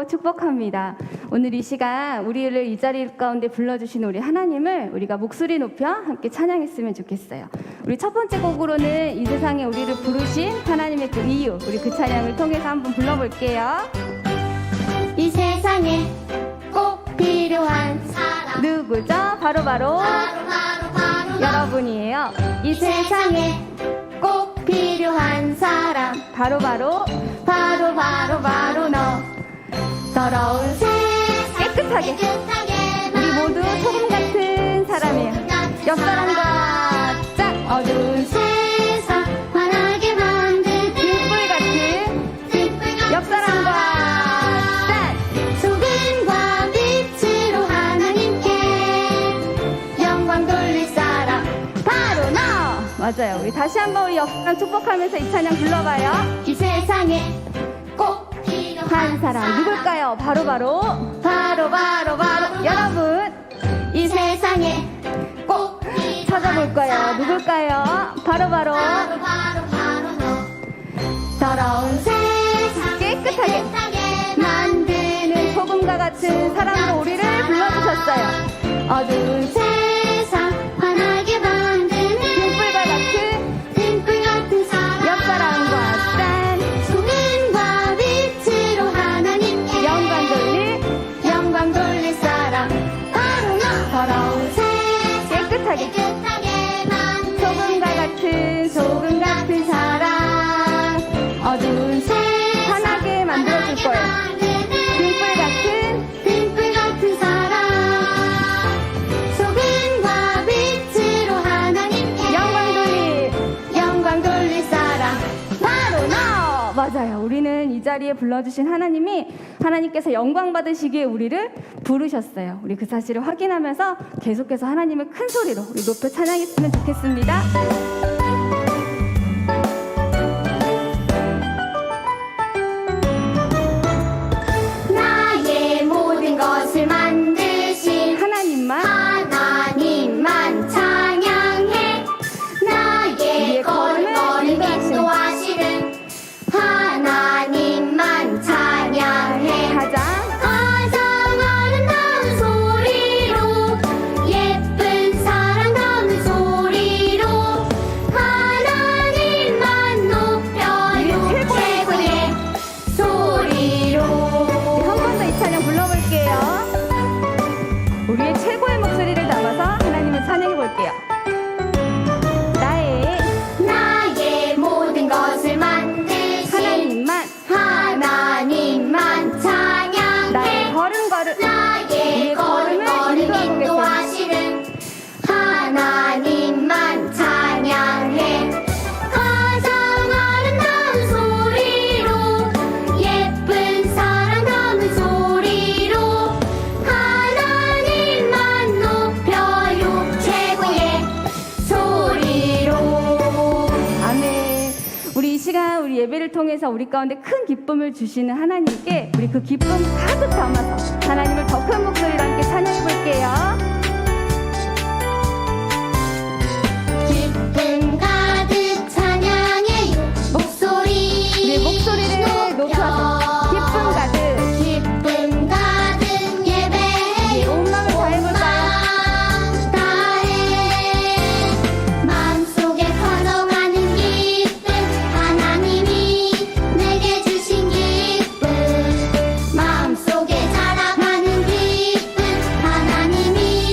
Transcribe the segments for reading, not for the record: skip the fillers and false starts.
기도하고 축복합니다. 오늘 이 시간 우리를 이 자리 가운데 불러주신 우리 하나님을 우리가 목소리 높여 함께 찬양했으면 좋겠어요. 우리 첫 번째 곡으로는 이 세상에 우리를 부르신 하나님의 그 이유, 우리 그 찬양을 통해서 한번 불러볼게요. 이 세상에 꼭 필요한 사람 누구죠? 바로 여러분이에요. 이 세상에 꼭 필요한 사람 바로 너 더러운 세상 깨끗하게 우리 모두 소금 같은 사람이에요. 옆 사람과 짝 어두운 세상 환하게 만드는 등불 같은 옆 사람과 짝 소금과 빛으로 하나님께 영광 돌릴 사람 바로 너. 맞아요. 우리 다시 한번 우리 옆 사람 축복하면서 이 찬양 불러봐요. 이 세상에 꼭 필요한 한 사람 누굴까요? 바로 여러분 이 세상에 꼭 찾아볼 거예요. 누굴까요? 바로 바로 너 더러운 세상 깨끗하게 만드는 소금과 같은 사랑으로 우리를 불러주셨어요. 어두운 세상 환하게 만드는 등불 같은 사람 옆 사람과 짠 소금과 빛으로 하나님께 영광 돌릴 사람 바로 너 더러운 세상 깨끗하게 만드는 소금 같은 사랑 어두운 새 환하게 만들어줄 거예요. 등불 같은 사람 소금과 빛으로 하나님께 영광 돌릴 사람 바로 너. 맞아요. 우리는 이 자리에 불러주신 하나님께서 영광 받으시기에 우리를 부르셨어요. 우리 그 사실을 확인하면서 계속해서 하나님을 큰 소리로 우리 높여 찬양했으면 좋겠습니다. 나의 모든 것을 만드신 하나님만 찬양해 나의 우리의 걸음을 인도하시는 하나님만 찬양해 가장 아름다운 소리로 예쁜 사랑하는 소리로 하나님만 높여요 최고의 소리로 한 번 더 이 찬양 불러볼게요. 우리의 최고의 목소리를 담아서 하나님을 찬양해 볼게요. 나의 모든 것을 만드신 하나님만 찬양해 나의 걸음 나의 걸음을 인도하시는 하나님만 찬양해 가장 아름다운 소리로 예쁜 사랑 담은 소리로 하나님만 높여요 최고의 소리로 아멘. 우리 이 시간 우리 예배를 통해서 우리 가운데 큰 기쁨을 주시는 하나님께 우리 그 기쁨 가득 담아서 하나님을 더 큰 목소리로 함께 찬양해 볼게요. 기쁨 가득 찬양해요 우리의 목소리를 높여서 기쁨 가득 예배해요 온 마음을 다해볼까요? 다해 마음속에 퍼져가는 기쁨 하나님이 내게 주신 기쁨 마음속에 자라가는 기쁨 하나님이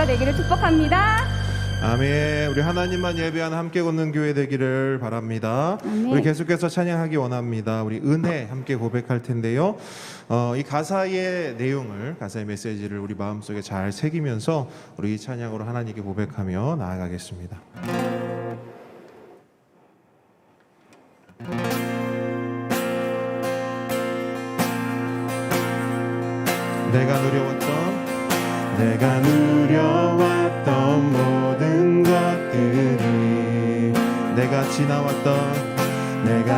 되기를 축복합니다. 아멘. 우리 하나님만 예배하는 함께 걷는 교회 되기를 바랍니다. 아멘. 우리 계속해서 찬양하기 원합니다. 우리 은혜 함께 고백할 텐데요. 이 가사의 내용을, 가사의 메시지를 우리 마음속에 잘 새기면서 우리 이 찬양으로 하나님께 고백하며 나아가겠습니다. 내가 누려왔던 모든 것들이 내가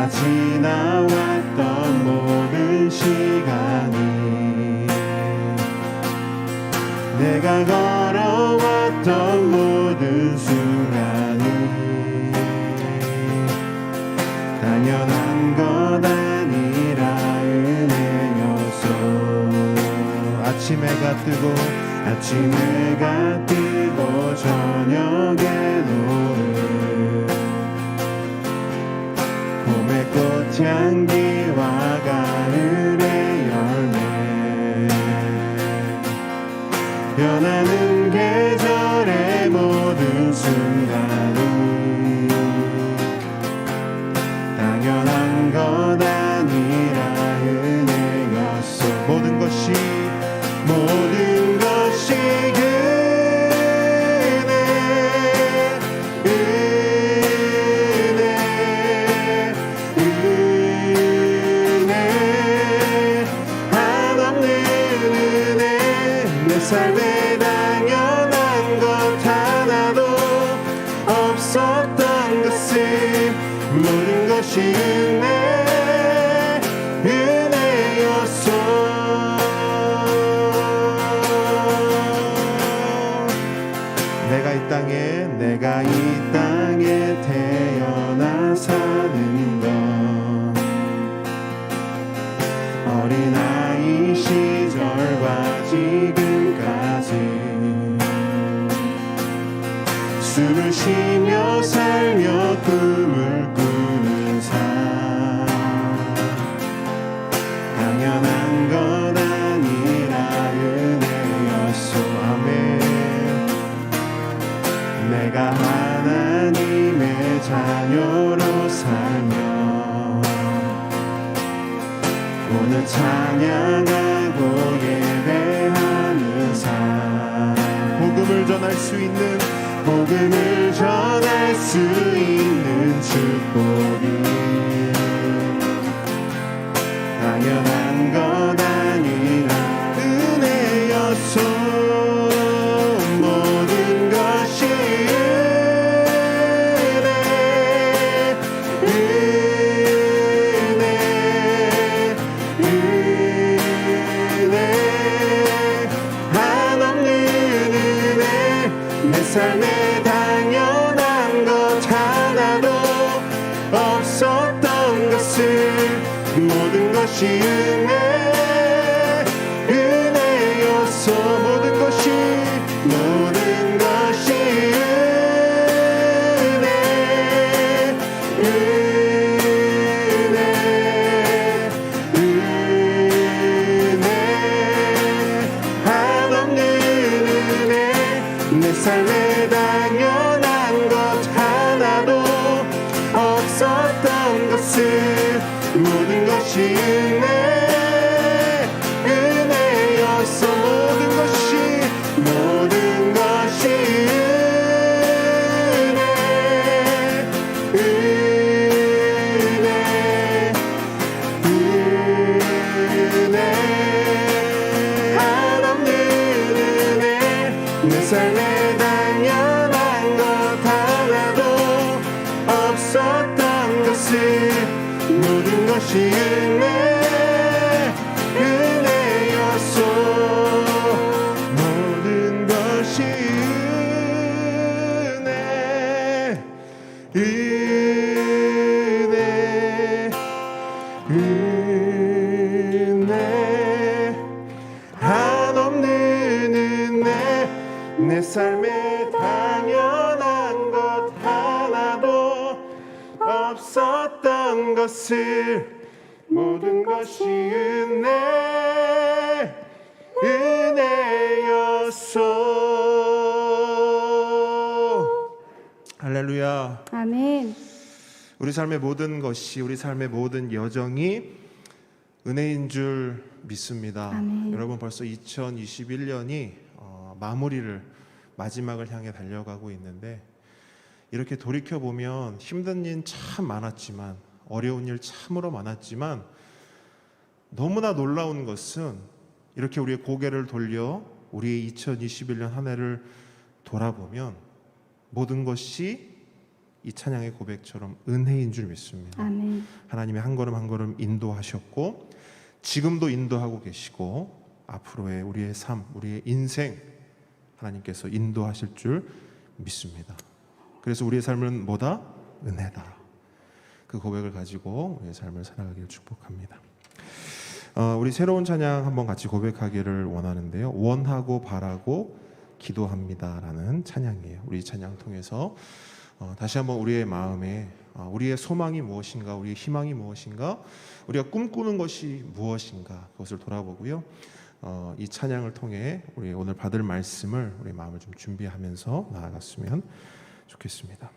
지나왔던 모든 시간이 내가 걸어왔던 모든 순간이 당연한 것 아니라 은혜여서 아침 해가 뜨고 저녁에 노을 봄의 꽃향기와 가을의 열매 변하는 계절의 모든 순간이 당연한 것 아니라 은혜였어 모든 것이 삶에 당연한 것 하나도 없었던 것을 모든 것이 은혜였어 내가 이 땅에 태어나 사는 건 어린아이 시절과 지금까지 숨을 쉬며 살며 꿈을 꾸는 삶 당연한 것 아니라 은혜였어 아멘 내가 하나님의 자녀로 살며 오늘 찬양하고 예배하는 삶 복음을 전할 수 있는 축복이 당연한 것 아니라 은혜였어 모든 것이 삶에 당연한 것 하나도 없었던 것을 모든 것이 은혜였어 모든 것이 내 삶에 당연한 것 하나도 없었던 것을 모든 것이 은혜였어 모든 것이 내 삶에 당연한 것 하나도 없었던 것을 모든 것이 은혜였어 모든 것이 은혜 한없는 은혜 내 삶에 당연한 것 하나도 없었던 것을 모든 것이 은혜였어 할렐루야. 아멘. 우리 삶의 모든 것이, 우리 삶의 모든 여정이 은혜인 줄 믿습니다. 아멘. 여러분, 벌써 2021년이 마지막을 향해 달려가고 있는데, 이렇게 돌이켜 보면 힘든 일 참 많았지만, 어려운 일 참으로 많았지만, 너무나 놀라운 것은 이렇게 우리의 고개를 돌려 우리의 2021년 한 해를 돌아보면 모든 것이 이 찬양의 고백처럼 은혜인 줄 믿습니다. 아멘. 하나님이 한 걸음 한 걸음 인도하셨고, 지금도 인도하고 계시고, 앞으로의 우리의 삶, 우리의 인생 하나님께서 인도하실 줄 믿습니다. 그래서 우리의 삶은 뭐다? 은혜다. 그 고백을 가지고 우리의 삶을 살아가기를 축복합니다. 우리 새로운 찬양 한번 같이 고백하기를 원하는데요. 원하고 바라고 기도합니다라는 찬양이에요. 우리 이 찬양 통해서 다시 한번 우리의 마음에 우리의 소망이 무엇인가, 우리의 희망이 무엇인가, 우리가 꿈꾸는 것이 무엇인가, 그것을 돌아보고요. 이 찬양을 통해 우리 오늘 받을 말씀을 우리 마음을 좀 준비하면서 나아갔으면 좋겠습니다.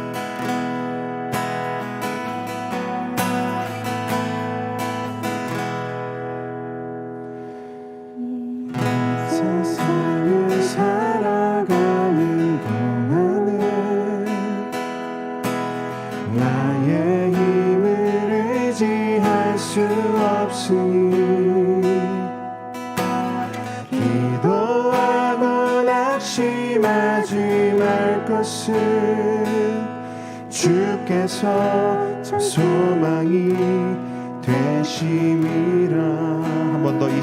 세상을 살아가는 동안에 나의 힘을 의지할 수 없으니 기도하고 낙심하지 말 것은 주께서 참 소망이 되심이라. 한 번 더 이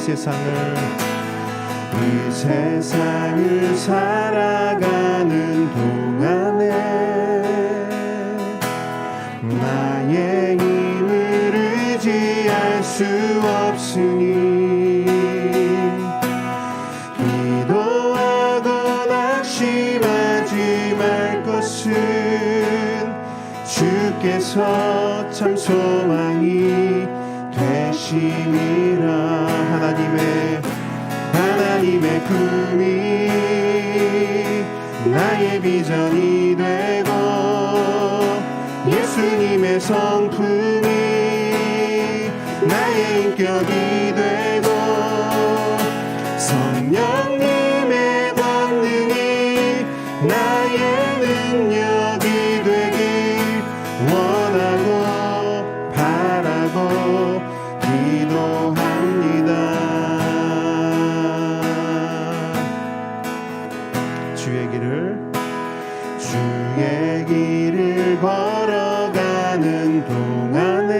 세상을 살아가는 동안에 나의 힘을 의지할 수 없으니 기도하고 낙심하지 말 것은 주께서 참 소망이 되심이라. 하나님의 꿈이 나의 비전이 되고 예수님의 성품이 나의 인격이 되고 성령님의 권능이 나의 능력이 되길 원하고 바라고 기도합니다. 주의 길을 걸어가는 동안에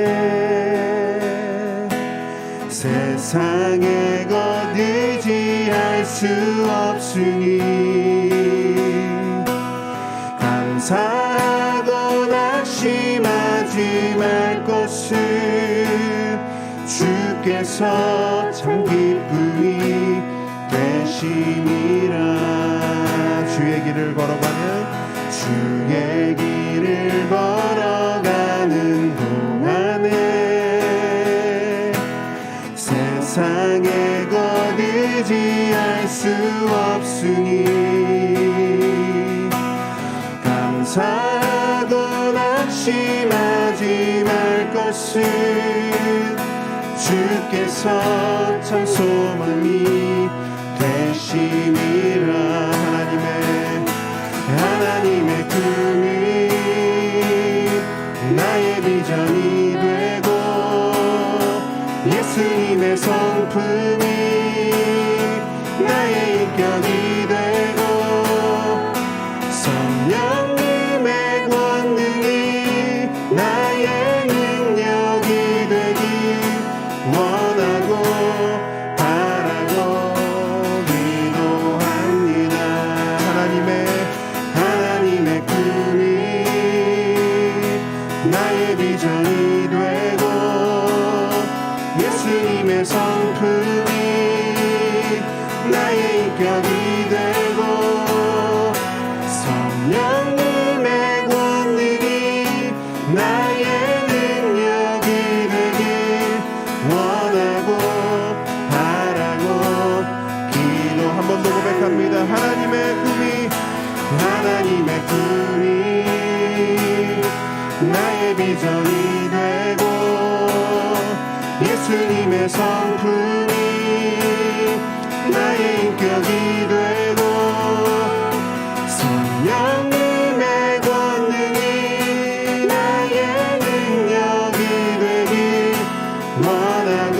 세상의 것 의지할 수 없으니 감사하고 낙심하지 말 것은 주께서 참 기쁨이 되심이라. 주의 길을 걸어가는 동안에 세상의 것 의지할 수 없으니 감사하고 낙심하지 말 것은 주께서 참 소망이 되심이라. 하나님의 꿈이 나의 비전이 되고 예수님의 성품이 나의 인격이 되고 성령님의 권능이 나의 능력이 되길 원하고 바라고 기도합니다. 하나님의 꿈이 나의 비전이 되고 예수님의 성품이 나의 인격이 되고 성령 품이 나의 비전이 되고 예수님의 성품이 나의 인격이 되고 성령님의 권능이 나의 능력이 되길 원하고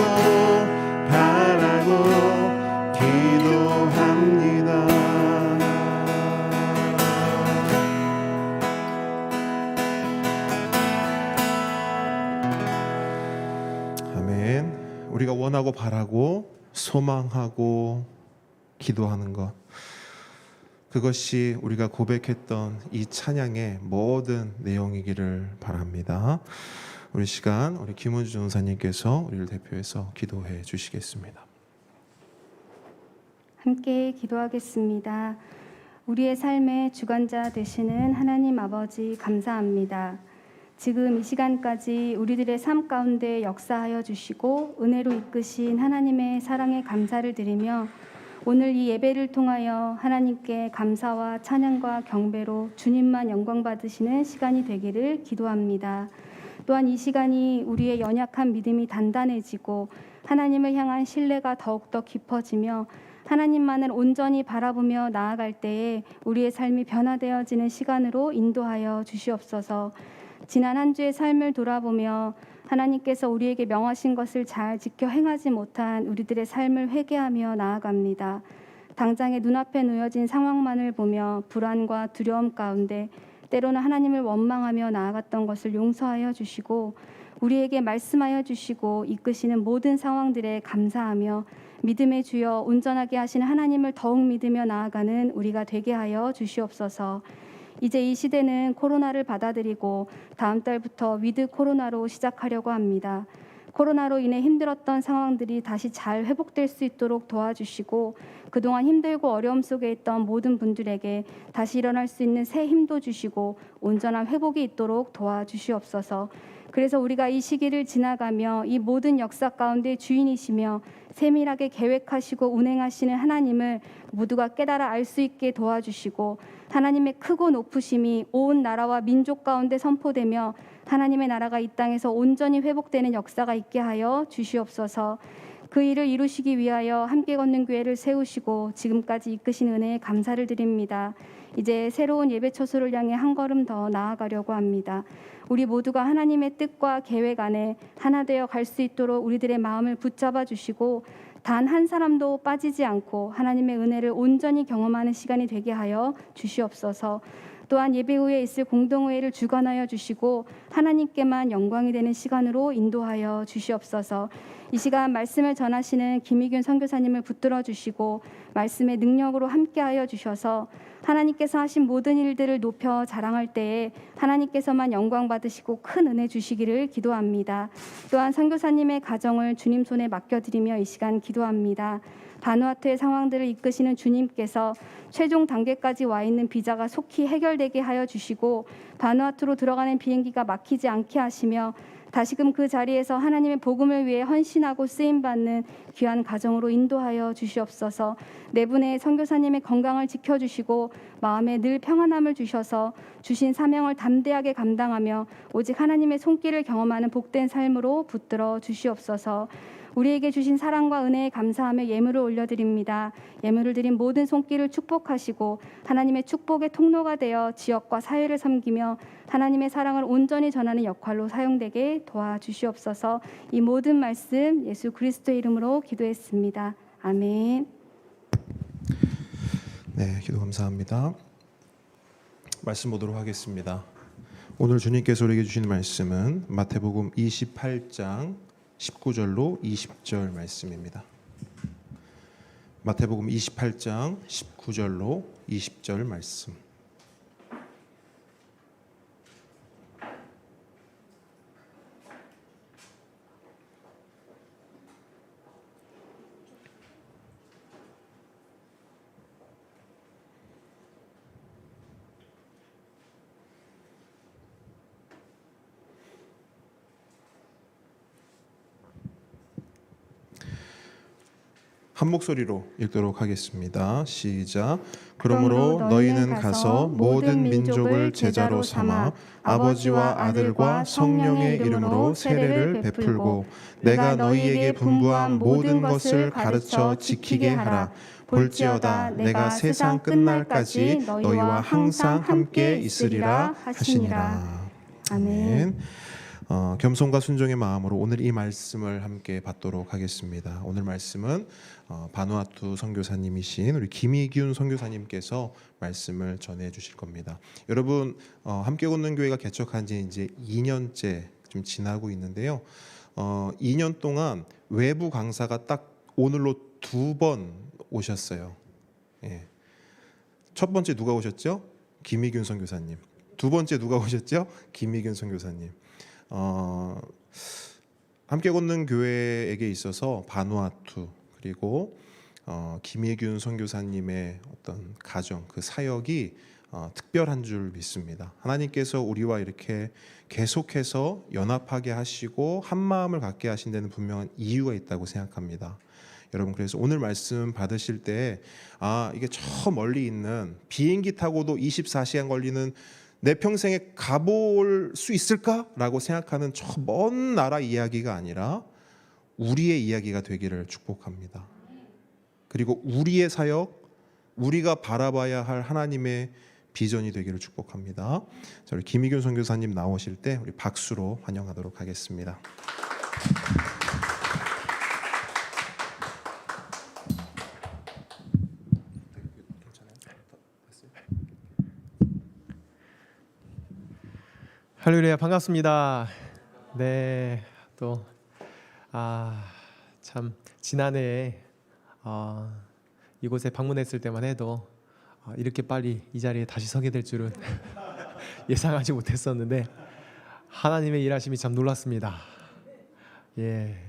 바라고 기도합니다. 아멘. 우리가 원하고 바라고 소망하고 기도하는 것, 그것이 우리가 고백했던 이 찬양의 모든 내용이기를 바랍니다. 우리 시간 우리 김은주 전사님께서 우리를 대표해서 기도해 주시겠습니다. 함께 기도하겠습니다. 우리의 삶의 주관자 되시는 하나님 아버지 감사합니다. 지금 이 시간까지 우리들의 삶 가운데 역사하여 주시고 은혜로 이끄신 하나님의 사랑에 감사를 드리며 오늘 이 예배를 통하여 하나님께 감사와 찬양과 경배로 주님만 영광 받으시는 시간이 되기를 기도합니다. 또한 이 시간이 우리의 연약한 믿음이 단단해지고 하나님을 향한 신뢰가 더욱더 깊어지며 하나님만을 온전히 바라보며 나아갈 때에 우리의 삶이 변화되어지는 시간으로 인도하여 주시옵소서. 지난 한 주의 삶을 돌아보며 하나님께서 우리에게 명하신 것을 잘 지켜 행하지 못한 우리들의 삶을 회개하며 나아갑니다. 당장의 눈앞에 놓여진 상황만을 보며 불안과 두려움 가운데 때로는 하나님을 원망하며 나아갔던 것을 용서하여 주시고 우리에게 말씀하여 주시고 이끄시는 모든 상황들에 감사하며 믿음의 주여 온전하게 하신 하나님을 더욱 믿으며 나아가는 우리가 되게 하여 주시옵소서. 이제 이 시대는 코로나를 받아들이고 다음 달부터 위드 코로나로 시작하려고 합니다. 코로나로 인해 힘들었던 상황들이 다시 잘 회복될 수 있도록 도와주시고 그동안 힘들고 어려움 속에 있던 모든 분들에게 다시 일어날 수 있는 새 힘도 주시고 온전한 회복이 있도록 도와주시옵소서. 그래서 우리가 이 시기를 지나가며 이 모든 역사 가운데 주인이시며 세밀하게 계획하시고 운행하시는 하나님을 모두가 깨달아 알 수 있게 도와주시고 하나님의 크고 높으심이 온 나라와 민족 가운데 선포되며 하나님의 나라가 이 땅에서 온전히 회복되는 역사가 있게 하여 주시옵소서. 그 일을 이루시기 위하여 함께 걷는 교회를 세우시고 지금까지 이끄신 은혜에 감사를 드립니다. 이제 새로운 예배 처소를 향해 한 걸음 더 나아가려고 합니다. 우리 모두가 하나님의 뜻과 계획 안에 하나 되어 갈 수 있도록 우리들의 마음을 붙잡아 주시고 단 한 사람도 빠지지 않고 하나님의 은혜를 온전히 경험하는 시간이 되게 하여 주시옵소서. 또한 예배 후에 있을 공동회의를 주관하여 주시고 하나님께만 영광이 되는 시간으로 인도하여 주시옵소서. 이 시간 말씀을 전하시는 김희균 선교사님을 붙들어 주시고 말씀의 능력으로 함께하여 주셔서 하나님께서 하신 모든 일들을 높여 자랑할 때에 하나님께서만 영광 받으시고 큰 은혜 주시기를 기도합니다. 또한 선교사님의 가정을 주님 손에 맡겨드리며 이 시간 기도합니다. 바누아투의 상황들을 이끄시는 주님께서 최종 단계까지 와 있는 비자가 속히 해결되게 하여 주시고 바누아투로 들어가는 비행기가 막히지 않게 하시며 다시금 그 자리에서 하나님의 복음을 위해 헌신하고 쓰임받는 귀한 가정으로 인도하여 주시옵소서. 네 분의 선교사님의 건강을 지켜주시고 마음에 늘 평안함을 주셔서 주신 사명을 담대하게 감당하며 오직 하나님의 손길을 경험하는 복된 삶으로 붙들어 주시옵소서. 우리에게 주신 사랑과 은혜에 감사하며 예물을 올려드립니다. 예물을 드린 모든 손길을 축복하시고 하나님의 축복의 통로가 되어 지역과 사회를 섬기며 하나님의 사랑을 온전히 전하는 역할로 사용되게 도와주시옵소서. 이 모든 말씀 예수 그리스도의 이름으로 기도했습니다. 아멘. 네, 기도 감사합니다. 말씀 보도록 하겠습니다. 오늘 주님께서 우리에게 주신 말씀은 마태복음 28장 19절로 20절 말씀입니다. 마태복음 28장 19절로 20절 말씀. 한 목소리로 읽도록 하겠습니다. 시작. 그러므로 너희는 가서 모든 민족을 제자로 삼아 아버지와 아들과 성령의 이름으로 세례를 베풀고 내가 너희에게 분부한 모든 것을 가르쳐 지키게 하라. 볼지어다 내가 세상 끝날까지 너희와 항상 함께 있으리라 하시니라. 아멘. 겸손과 순종의 마음으로 오늘 이 말씀을 함께 받도록 하겠습니다. 오늘 말씀은 바누아투 선교사님이신 우리 김희균 선교사님께서 말씀을 전해 주실 겁니다. 여러분, 함께 걷는 교회가 개척한 지 이제 2년째 좀 지나고 있는데요. 2년 동안 외부 강사가 딱 오늘로 2번 오셨어요. 예. 첫 번째 누가 오셨죠? 김희균 선교사님. 두 번째 누가 오셨죠? 김희균 선교사님. 함께 걷는 교회에게 있어서 바누아투 그리고 김혜균 선교사님의 어떤 가정 그 사역이 특별한 줄 믿습니다. 하나님께서 우리와 이렇게 계속해서 연합하게 하시고 한 마음을 갖게 하신 데는 분명한 이유가 있다고 생각합니다. 여러분, 그래서 오늘 말씀 받으실 때 이게 저 멀리 있는 비행기 타고도 24시간 걸리는 내 평생에 가볼 수 있을까라고 생각하는 저 먼 나라 이야기가 아니라 우리의 이야기가 되기를 축복합니다. 그리고 우리의 사역, 우리가 바라봐야 할 하나님의 비전이 되기를 축복합니다. 자, 우리 김희균 선교사님 나오실 때 우리 박수로 환영하도록 하겠습니다. 할렐루야, 반갑습니다. 네, 또 참 지난해에 이곳에 방문했을 때만 해도 이렇게 빨리 이 자리에 다시 서게 될 줄은 예상하지 못했었는데 하나님의 일하심이 참 놀랐습니다. 예,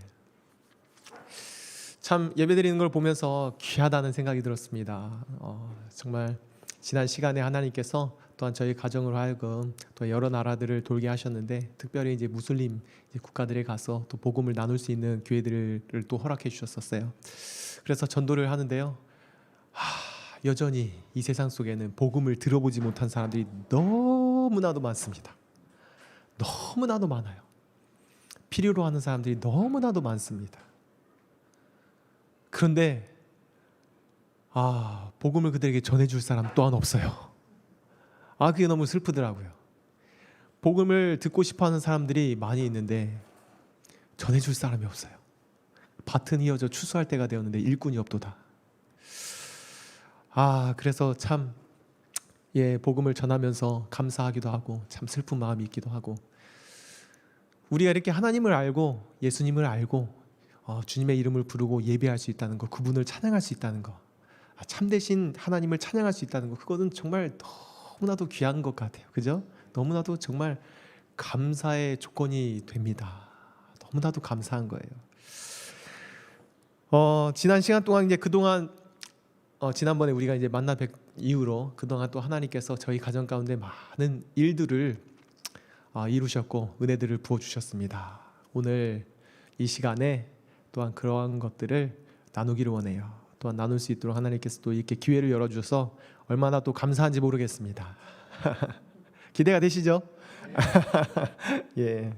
참 예배드리는 걸 보면서 귀하다는 생각이 들었습니다. 정말 지난 시간에 하나님께서 또한 저희 가정으로 하여금 또 여러 나라들을 돌게 하셨는데 특별히 이제 무슬림 국가들에 가서 또 복음을 나눌 수 있는 교회들을 또 허락해 주셨었어요. 그래서 전도를 하는데요. 여전히 이 세상 속에는 복음을 들어보지 못한 사람들이 너무나도 많습니다. 너무나도 많아요. 필요로 하는 사람들이 너무나도 많습니다. 그런데 복음을 그들에게 전해줄 사람 또한 없어요. 그게 너무 슬프더라고요. 복음을 듣고 싶어하는 사람들이 많이 있는데 전해줄 사람이 없어요. 밭은 이어져 추수할 때가 되었는데 일꾼이 없도다. 그래서 참 복음을 전하면서 감사하기도 하고 참 슬픈 마음이 있기도 하고 우리가 이렇게 하나님을 알고 예수님을 알고 주님의 이름을 부르고 예배할 수 있다는 것, 그분을 찬양할 수 있다는 것, 참되신 하나님을 찬양할 수 있다는 것, 그거는 정말 너무나도 귀한 것 같아요. 그죠? 너무나도 정말 감사의 조건이 됩니다. 너무나도 감사한 거예요. 지난 시간 동안 이제 그동안 지난번에 우리가 이제 만나 뵙 이후로 그동안 또 하나님께서 저희 가정 가운데 많은 일들을 이루셨고 은혜들을 부어 주셨습니다. 오늘 이 시간에 또한 그러한 것들을 나누기를 원해요. 또한 나눌 수 있도록 하나님께서 또 이렇게 기회를 열어주셔서 얼마나 또 감사한지 모르겠습니다. 기대가 되시죠? 예.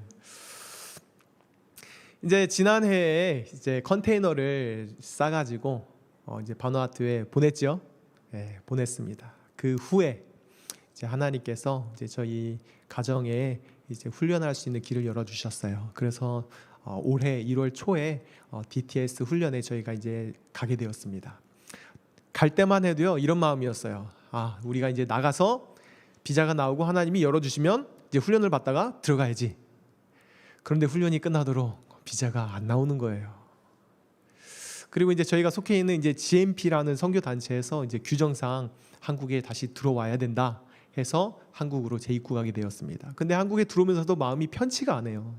이제 지난해에 이제 컨테이너를 싸가지고 이제 바누아투에 보냈죠. 예, 보냈습니다. 그 후에 이제 하나님께서 이제 저희 가정에 이제 훈련할 수 있는 길을 열어주셨어요. 그래서 올해 1월 초에 DTS 훈련에 저희가 이제 가게 되었습니다. 갈 때만 해도요 이런 마음이었어요. 우리가 이제 나가서 비자가 나오고 하나님이 열어주시면 이제 훈련을 받다가 들어가야지. 그런데 훈련이 끝나도록 비자가 안 나오는 거예요. 그리고 이제 저희가 속해 있는 이제 GMP라는 선교 단체에서 이제 규정상 한국에 다시 들어와야 된다 해서 한국으로 재입국하게 되었습니다. 근데 한국에 들어오면서도 마음이 편치가 않아요.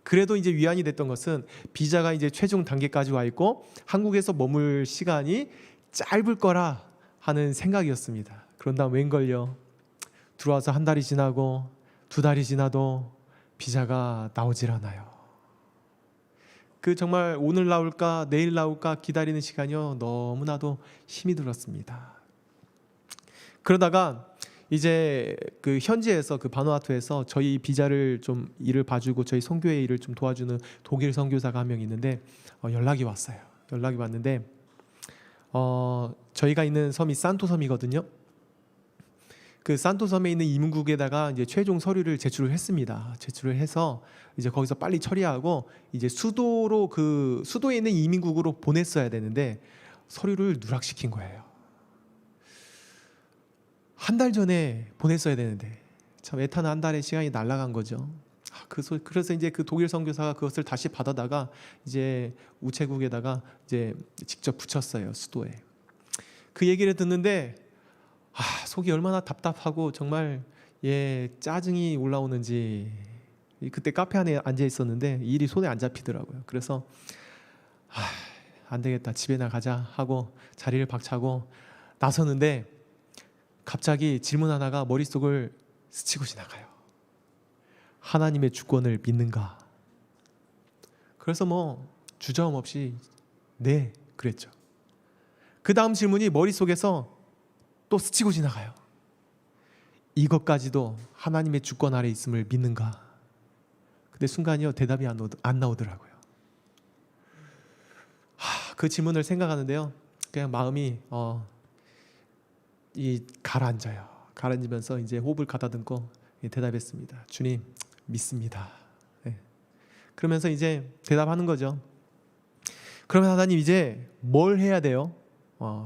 그래도 이제 위안이 됐던 것은 비자가 이제 최종 단계까지 와 있고 한국에서 머물 시간이 짧을 거라 하는 생각이었습니다. 그런다 웬걸요? 들어와서 한 달이 지나고 두 달이 지나도 비자가 나오질 않아요. 그 정말 오늘 나올까 내일 나올까 기다리는 시간이요 너무나도 힘이 들었습니다. 그러다가 이제 그 현지에서 그 바누아투에서 저희 비자를 좀 일을 봐주고 저희 선교회 일을 좀 도와주는 독일 선교사가 한 명 있는데 연락이 왔어요. 연락이 왔는데 저희가 있는 섬이 산토 섬이거든요. 그 산토 섬에 있는 이민국에다가 이제 최종 서류를 제출을 했습니다. 제출을 해서 이제 거기서 빨리 처리하고 이제 수도로 그 수도에 있는 이민국으로 보냈어야 되는데 서류를 누락시킨 거예요. 한 달 전에 보냈어야 되는데 참 애타는 한 달의 시간이 날아간 거죠. 그래서 이제 그 독일 선교사가 그것을 다시 받아다가 이제 우체국에다가 이제 직접 붙였어요. 수도에. 그 얘기를 듣는데 속이 얼마나 답답하고 정말 짜증이 올라오는지. 그때 카페 안에 앉아 있었는데 일이 손에 안 잡히더라고요. 그래서 안 되겠다, 집에나 가자 하고 자리를 박차고 나서는데 갑자기 질문 하나가 머릿속을 스치고 지나가요. 하나님의 주권을 믿는가? 그래서 뭐 주저함 없이 네 그랬죠. 그 다음 질문이 머릿속에서 또 스치고 지나가요. 이것까지도 하나님의 주권 아래 있음을 믿는가? 근데 순간이요 대답이 안 나오더라고요. 그 질문을 생각하는데요, 그냥 마음이 가라앉아요. 가라앉으면서 이제 호흡을 가다듬고 대답했습니다. 주님 믿습니다. 네. 그러면서 이제 대답하는 거죠. 그러면 하나님 이제 뭘 해야 돼요?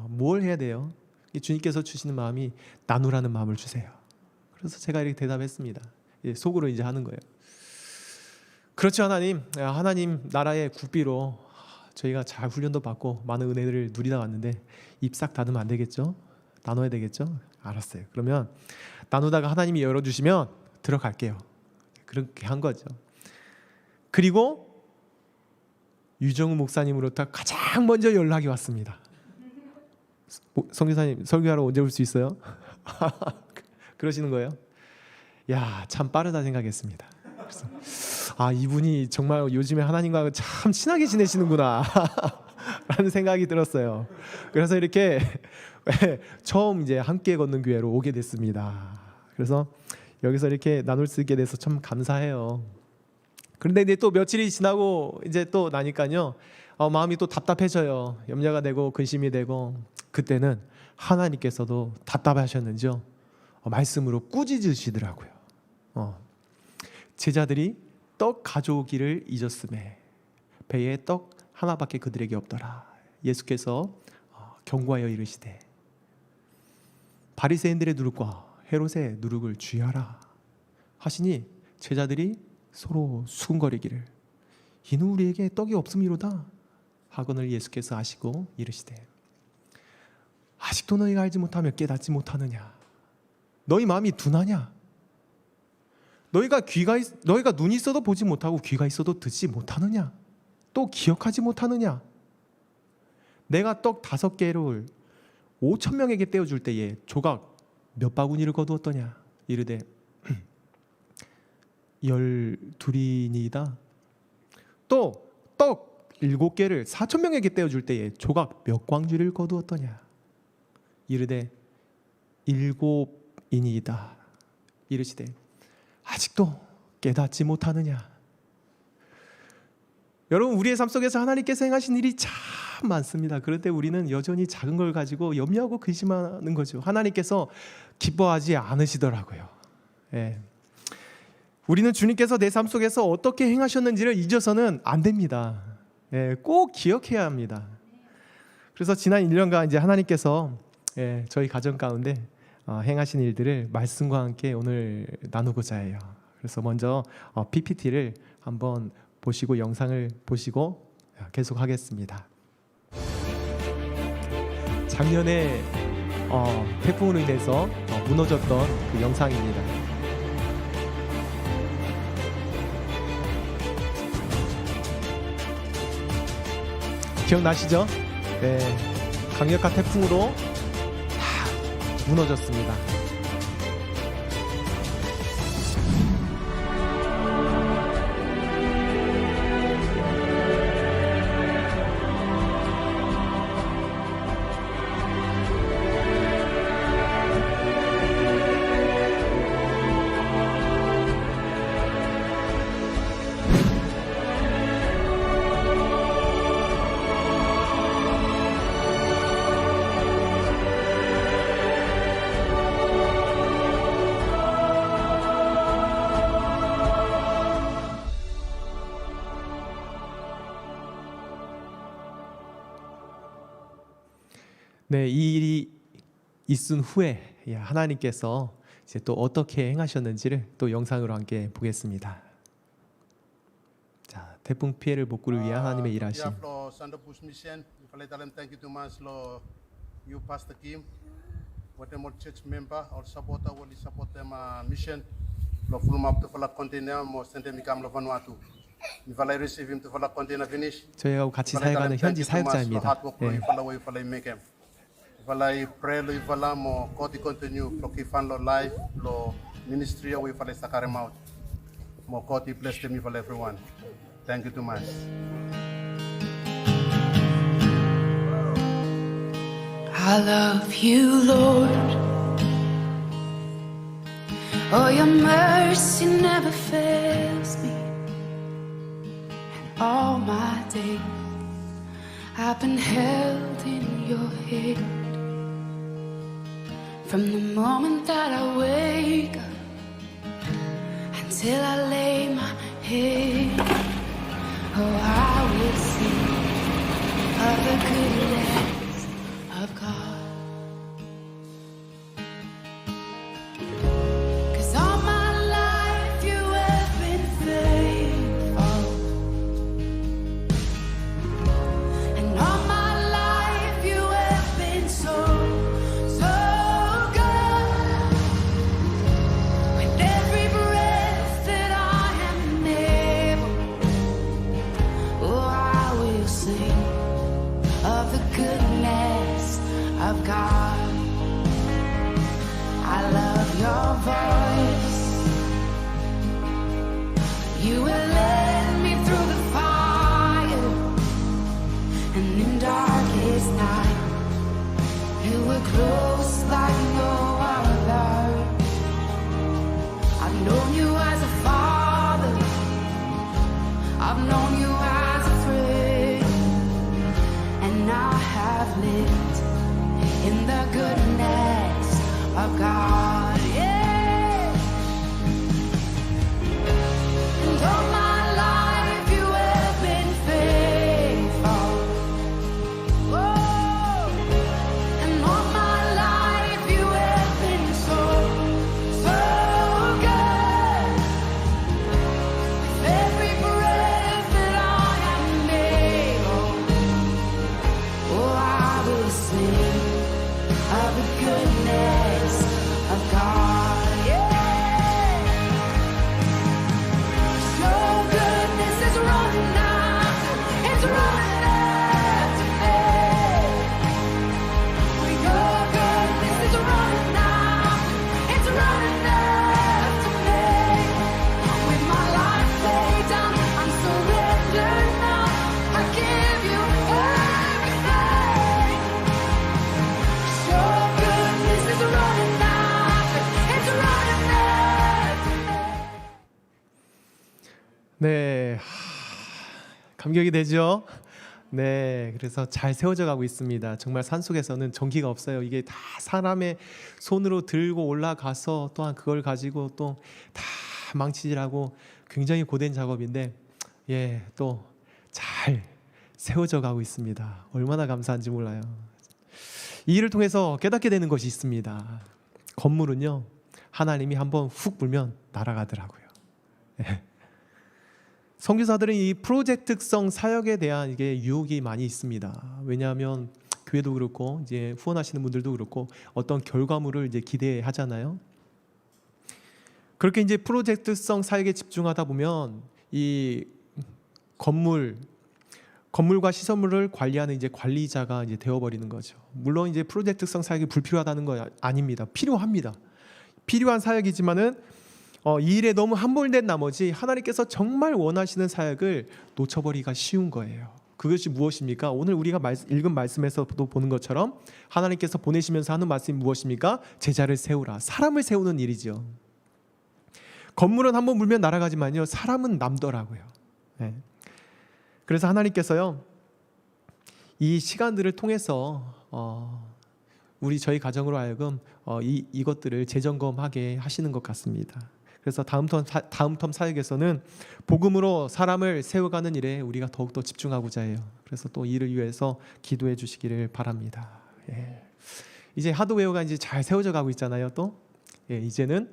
뭘 해야 돼요? 주님께서 주시는 마음이 나누라는 마음을 주세요. 그래서 제가 이렇게 대답했습니다. 속으로 이제 하는 거예요. 그렇죠 하나님. 하나님 나라의 국비로 저희가 잘 훈련도 받고 많은 은혜를 누리다 왔는데 입 싹 닫으면 안 되겠죠? 나눠야 되겠죠? 알았어요. 그러면 나누다가 하나님이 열어주시면 들어갈게요. 그렇게 한 거죠. 그리고 유정우 목사님으로부터 가장 먼저 연락이 왔습니다. 선교사님 설교하러 언제 올 수 있어요? 그러시는 거예요. 참 빠르다 생각했습니다. 그래서 이분이 정말 요즘에 하나님과 참 친하게 지내시는구나 라는 생각이 들었어요. 그래서 이렇게 처음 이제 함께 걷는 교회로 오게 됐습니다. 그래서 여기서 이렇게 나눌 수 있게 돼서 참 감사해요. 그런데 이제 또 며칠이 지나고 이제 또 나니까요 마음이 또 답답해져요. 염려가 되고 근심이 되고. 그때는 하나님께서도 답답하셨는지요 말씀으로 꾸짖으시더라고요. 제자들이 떡 가져오기를 잊었음에 배에 떡 하나밖에 그들에게 없더라. 예수께서 경고하여 이르시되 바리새인들의 누룩과 헤롯의 누룩을 주의하라 하시니 제자들이 서로 수군거리기를 이는 우리에게 떡이 없음이로다 하거늘 예수께서 아시고 이르시되 아직도 너희가 알지 못하며 깨닫지 못하느냐? 너희 마음이 둔하냐? 너희가 눈이 있어도 보지 못하고 귀가 있어도 듣지 못하느냐? 또 기억하지 못하느냐? 내가 떡 5개를 5,000명에게 떼어줄 때에 조각 몇 바구니를 거두었더냐? 이르되 12이니이다. 또 떡 7개를 4,000명에게 떼어줄 때에 조각 몇 광주를 거두었더냐? 이르되 7이니이다. 이르시되 아직도 깨닫지 못하느냐? 여러분 우리의 삶 속에서 하나님께서 행하신 일이 참 많습니다. 그런데 우리는 여전히 작은 걸 가지고 염려하고 근심하는 거죠. 하나님께서 기뻐하지 않으시더라고요. 우리는 주님께서 내 삶 속에서 어떻게 행하셨는지를 잊어서는 안 됩니다. 꼭 기억해야 합니다. 그래서 지난 1년간 이제 하나님께서 저희 가정 가운데 행하신 일들을 말씀과 함께 오늘 나누고자 해요. 그래서 먼저 PPT를 한번 보시고 영상을 보시고 계속 하겠습니다. 작년에 태풍으로 인해서 무너졌던 그 영상입니다. 기억나시죠? 네, 강력한 태풍으로 다 무너졌습니다. 네, 이 일이 있은 후에 하나님께서 이제 또 어떻게 행하셨는지를 또 영상으로 함께 보겠습니다. 자, 태풍 피해를 복구를 위해 하나님의 일하심. Lo Sando Push Mission, falei dalam thank you too much lo you Pastor Kim, what them church member or supporter will support them mission. Lo full map to fala container mo sente mi kam lo Vanuatu. Mi falei receive him to fala container finish. 저희하고 같이 사역하는 현지 사역자입니다. 예. falei make him. Falei pray lo fala mo koti continue lo kifan lo life lo ministry we falei sakare out. Mo koti bless them for everyone. Thank you too much. I love you, Lord. Oh, your mercy never fails me. And all my days I've been held in your hand. From the moment that I wake up until I lay my head, oh, I will sing of the goodness of God. 'Cause all my life you have been faithful, and all my life you have been so, so good. With every breath that I am able, oh, I will sing of the goodness of God. I love your voice. You will lead me through the fire, and in darkest night you were close like no other. I've known you as a father, I've known you as a friend, and I have lived in the goodness of God. Yeah. And all my life you have been faithful. Oh. And all my life you have been so, so good. With every breath that I am able, oh, I will sing of the goodness of God. Yeah. Your goodness is running after, it's running after me. Your goodness is running after, it's running after me. With my life laid down, I'm surrendered now. I give you everything. Your goodness is running after, it's running after me. 네, 감격이 되죠? 네, 그래서 잘 세워져 가고 있습니다. 정말 산속에서는 전기가 없어요. 이게 다 사람의 손으로 들고 올라가서 또한 그걸 가지고 또 다 망치질하고 굉장히 고된 작업인데, 예, 또 잘 세워져 가고 있습니다. 얼마나 감사한지 몰라요. 이 일을 통해서 깨닫게 되는 것이 있습니다. 건물은요, 하나님이 한번 훅 불면 날아가더라고요. 예. 선교사들은 이 프로젝트성 사역에 대한 이게 유혹이 많이 있습니다. 왜냐하면 교회도 그렇고 이제 후원하시는 분들도 그렇고 어떤 결과물을 이제 기대하잖아요. 그렇게 이제 프로젝트성 사역에 집중하다 보면 이 건물과 시설물을 관리하는 이제 관리자가 이제 되어버리는 거죠. 물론 이제 프로젝트성 사역이 불필요하다는 건 아닙니다. 필요합니다. 필요한 사역이지만은 이 일에 너무 함몰된 나머지 하나님께서 정말 원하시는 사역을 놓쳐버리기가 쉬운 거예요. 그것이 무엇입니까? 오늘 우리가 읽은 말씀에서도 보는 것처럼 하나님께서 보내시면서 하는 말씀이 무엇입니까? 제자를 세우라. 사람을 세우는 일이죠. 건물은 한번 물면 날아가지만요, 사람은 남더라고요. 네. 그래서 하나님께서요, 이 시간들을 통해서 저희 가정으로 하여금 이것들을 재점검하게 하시는 것 같습니다. 그래서 다음 텀 사역에서는 복음으로 사람을 세워가는 일에 우리가 더욱더 집중하고자 해요. 그래서 또 이를 위해서 기도해 주시기를 바랍니다. 예. 이제 하드웨어가 이제 잘 세워져 가고 있잖아요. 또 이제는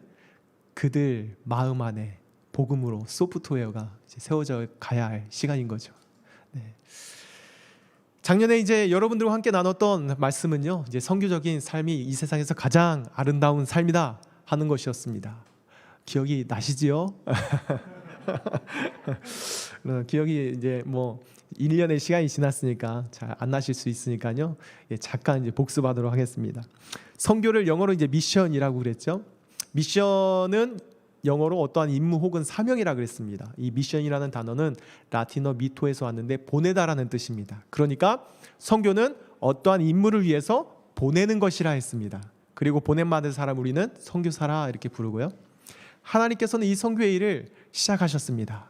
그들 마음 안에 복음으로 소프트웨어가 이제 세워져 가야 할 시간인 거죠. 네. 작년에 이제 여러분들과 함께 나눴던 말씀은요, 이제 선교적인 삶이 이 세상에서 가장 아름다운 삶이다 하는 것이었습니다. 기억이 나시지요? 기억이 이제 뭐 1년의 시간이 지났으니까 잘 안 나실 수 있으니까요. 잠깐 이제 복습하도록 하겠습니다. 선교를 영어로 이제 미션이라고 그랬죠. 미션은 영어로 어떠한 임무 혹은 사명이라 그랬습니다. 이 미션이라는 단어는 라틴어 미토에서 왔는데 보내다라는 뜻입니다. 그러니까 선교는 어떠한 임무를 위해서 보내는 것이라 했습니다. 그리고 보냄받은 사람 우리는 선교사라 이렇게 부르고요. 하나님께서는 이 선교의 일을 시작하셨습니다.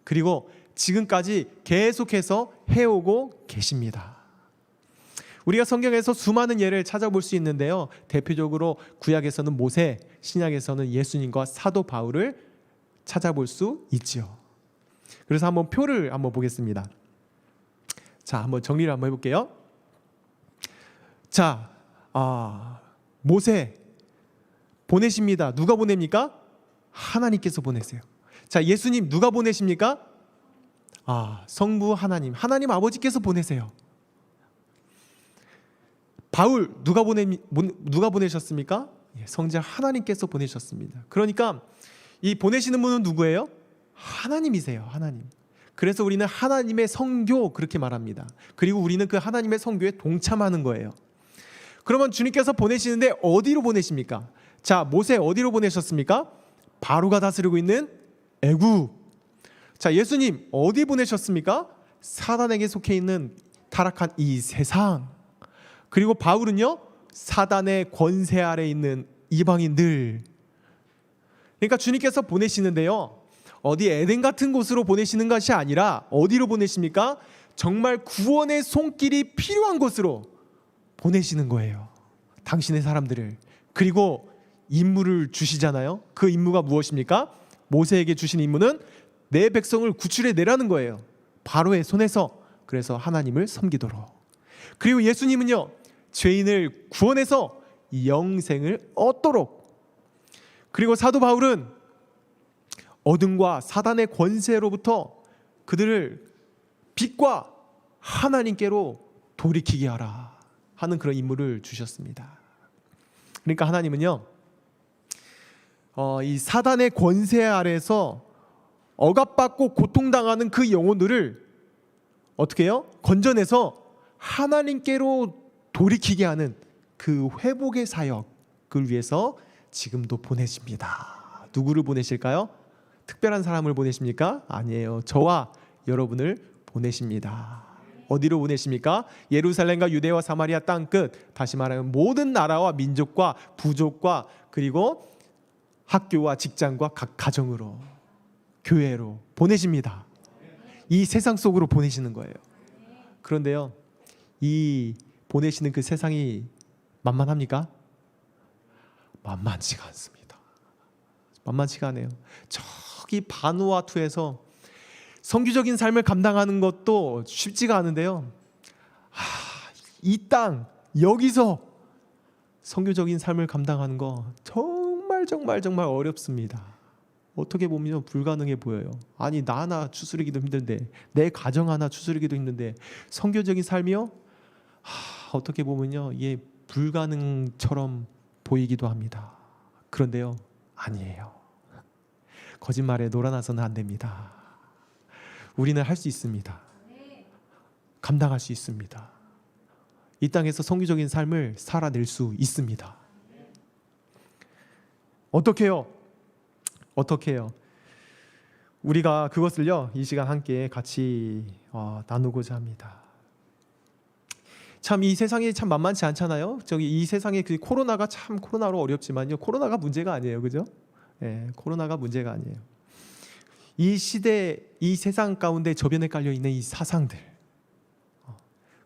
그리고 지금까지 계속해서 해오고 계십니다. 우리가 성경에서 수많은 예를 찾아볼 수 있는데요. 대표적으로 구약에서는 모세, 신약에서는 예수님과 사도 바울을 찾아볼 수 있죠. 그래서 한번 표를 한번 보겠습니다. 자, 한번 정리를 한번 해볼게요. 자, 모세 보내십니다. 누가 보냅니까? 하나님께서 보내세요. 자, 예수님 누가 보내십니까? 성부 하나님 아버지께서 보내세요. 바울 누가 보내셨습니까? 성자 하나님께서 보내셨습니다. 그러니까 이 보내시는 분은 누구예요? 하나님이세요. 하나님. 그래서 우리는 하나님의 선교 그렇게 말합니다. 그리고 우리는 그 하나님의 선교에 동참하는 거예요. 그러면 주님께서 보내시는데 어디로 보내십니까? 자, 모세 어디로 보내셨습니까? 바로가 다스리고 있는 애굽. 자, 예수님 어디 보내셨습니까? 사단에게 속해 있는 타락한 이 세상. 그리고 바울은요, 사단의 권세 아래 있는 이방인들. 그러니까 주님께서 보내시는데요, 어디 에덴 같은 곳으로 보내시는 것이 아니라 어디로 보내십니까? 정말 구원의 손길이 필요한 곳으로 보내시는 거예요. 당신의 사람들을. 그리고 임무를 주시잖아요. 그 임무가 무엇입니까? 모세에게 주신 임무는 내 백성을 구출해 내라는 거예요. 바로의 손에서. 그래서 하나님을 섬기도록. 그리고 예수님은요, 죄인을 구원해서 영생을 얻도록. 그리고 사도 바울은 어둠과 사단의 권세로부터 그들을 빛과 하나님께로 돌이키게 하라 하는 그런 임무를 주셨습니다. 그러니까 하나님은요, 이 사단의 권세 아래서 억압받고 고통당하는 그 영혼들을 어떻게 해요? 건져내서 하나님께로 돌이키게 하는 그 회복의 사역을 위해서 지금도 보내십니다. 누구를 보내실까요? 특별한 사람을 보내십니까? 아니에요. 저와 여러분을 보내십니다. 어디로 보내십니까? 예루살렘과 유대와 사마리아 땅끝, 다시 말하면 모든 나라와 민족과 부족과 그리고 학교와 직장과 각 가정으로, 교회로 보내십니다. 이 세상 속으로 보내시는 거예요. 그런데요, 이 보내시는 그 세상이 만만합니까? 만만치가 않습니다. 만만치가 않아요. 저기 바누아투에서 선교적인 삶을 감당하는 것도 쉽지가 않은데요, 이 땅 여기서 선교적인 삶을 감당하는 거 정말 어렵습니다. 어떻게 보면 불가능해 보여요. 아니, 나 하나 추스르기도 힘든데, 내 가정 하나 추스르기도 힘든데 선교적인 삶이요? 어떻게 보면요, 이게 불가능처럼 보이기도 합니다. 그런데요, 아니에요. 거짓말에 놀아나서는 안 됩니다. 우리는 할 수 있습니다. 감당할 수 있습니다. 이 땅에서 선교적인 삶을 살아낼 수 있습니다. 어떻게 해요? 우리가 그것을요, 이 시간 함께 같이 나누고자 합니다. 참 이 세상이 참 만만치 않잖아요. 이 세상에 그 코로나가 참 코로나로 어렵지만요, 코로나가 문제가 아니에요, 그죠? 코로나가 문제가 아니에요. 이 시대, 이 세상 가운데 저변에 깔려 있는 이 사상들.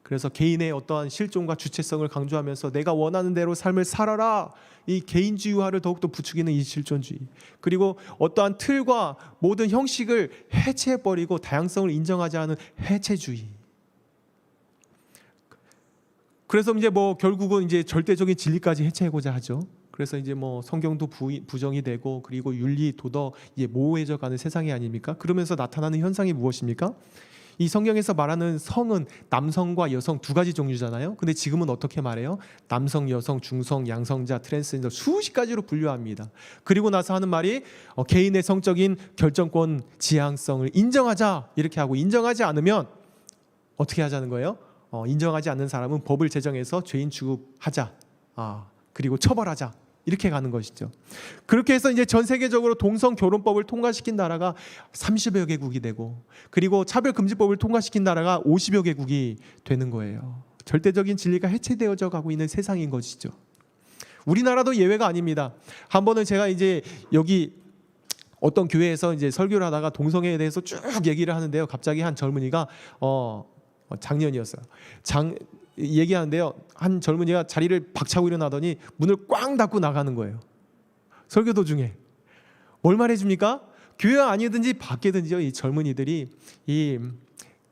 그래서 개인의 어떠한 실존과 주체성을 강조하면서 내가 원하는 대로 삶을 살아라, 이 개인주의화를 더욱더 부추기는 이 실존주의, 그리고 어떠한 틀과 모든 형식을 해체해버리고 다양성을 인정하지 않은 해체주의. 그래서 이제 뭐 결국은 이제 절대적인 진리까지 해체하고자 하죠. 그래서 이제 뭐 성경도 부정이 되고 그리고 윤리 도덕 이제 모호해져 가는 세상이 아닙니까? 그러면서 나타나는 현상이 무엇입니까? 이 성경에서 말하는 성은 남성과 여성 두 가지 종류잖아요. 근데 지금은 어떻게 말해요? 남성, 여성, 중성, 양성자, 트랜스젠더 수십 가지로 분류합니다. 그리고 나서 하는 말이 개인의 성적인 결정권, 지향성을 인정하자 이렇게 하고, 인정하지 않으면 어떻게 하자는 거예요? 인정하지 않는 사람은 법을 제정해서 죄인 취급하자, 그리고 처벌하자 이렇게 가는 것이죠. 그렇게 해서 이제 전 세계적으로 동성 결혼법을 통과시킨 나라가 30여 개국이 되고, 그리고 차별금지법을 통과시킨 나라가 50여 개국이 되는 거예요. 절대적인 진리가 해체되어져 가고 있는 세상인 것이죠. 우리나라도 예외가 아닙니다. 한 번은 제가 이제 여기 어떤 교회에서 이제 설교를 하다가 동성애에 대해서 쭉 얘기를 하는데요. 갑자기 한 젊은이가 작년이었어요. 얘기하는데요. 한 젊은이가 자리를 박차고 일어나더니 문을 꽝 닫고 나가는 거예요. 설교 도중에. 뭘 말해줍니까? 교회 아니든지 밖에든지요, 이 젊은이들이 이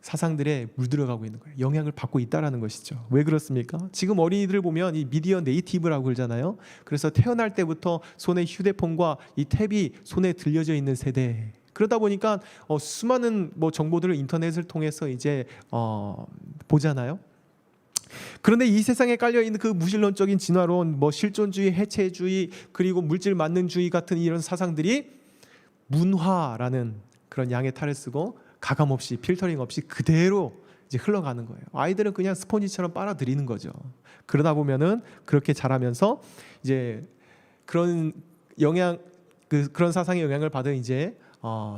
사상들에 물들어가고 있는 거예요. 영향을 받고 있다라는 것이죠. 왜 그렇습니까? 지금 어린이들 보면 이 미디어 네이티브라고 그러잖아요. 그래서 태어날 때부터 손에 휴대폰과 이 탭이 손에 들려져 있는 세대. 그러다 보니까 수많은 뭐 정보들을 인터넷을 통해서 이제 보잖아요. 그런데 이 세상에 깔려 있는 그 무신론적인 진화론, 뭐 실존주의, 해체주의, 그리고 물질 만능주의 같은 이런 사상들이 문화라는 그런 양의 탈을 쓰고 가감 없이, 필터링 없이 그대로 이제 흘러가는 거예요. 아이들은 그냥 스펀지처럼 빨아들이는 거죠. 그러다 보면은 그렇게 자라면서 이제 그런 그런 사상의 영향을 받은 이제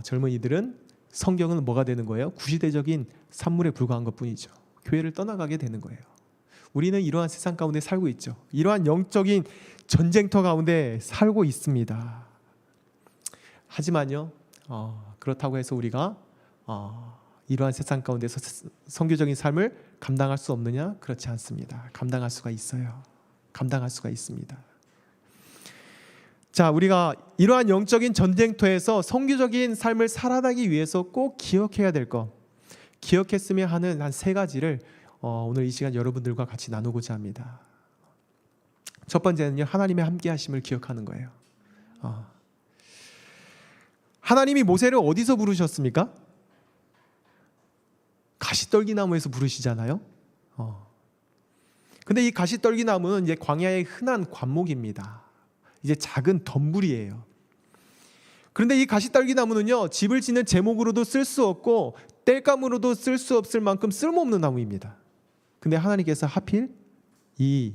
젊은이들은 성경은 뭐가 되는 거예요? 구시대적인 산물에 불과한 것뿐이죠. 교회를 떠나가게 되는 거예요. 우리는 이러한 세상 가운데 살고 있죠. 이러한 영적인 전쟁터 가운데 살고 있습니다. 하지만요, 그렇다고 해서 우리가 이러한 세상 가운데서 선교적인 삶을 감당할 수 없느냐? 그렇지 않습니다. 감당할 수가 있어요. 감당할 수가 있습니다. 자, 우리가 이러한 영적인 전쟁터에서 선교적인 삶을 살아가기 위해서 꼭 기억해야 될 것, 기억했으면 하는 한 세 가지를 오늘 이 시간 여러분들과 같이 나누고자 합니다. 첫 번째는요, 하나님의 함께 하심을 기억하는 거예요. 하나님이 모세를 어디서 부르셨습니까? 가시떨기나무에서 부르시잖아요. 근데 이 가시떨기나무는 이제 광야의 흔한 관목입니다. 이제 작은 덤불이에요. 그런데 이 가시떨기나무는요, 집을 짓는 제목으로도 쓸 수 없고 땔감으로도 쓸 수 없을 만큼 쓸모없는 나무입니다. 근데 하나님께서 하필 이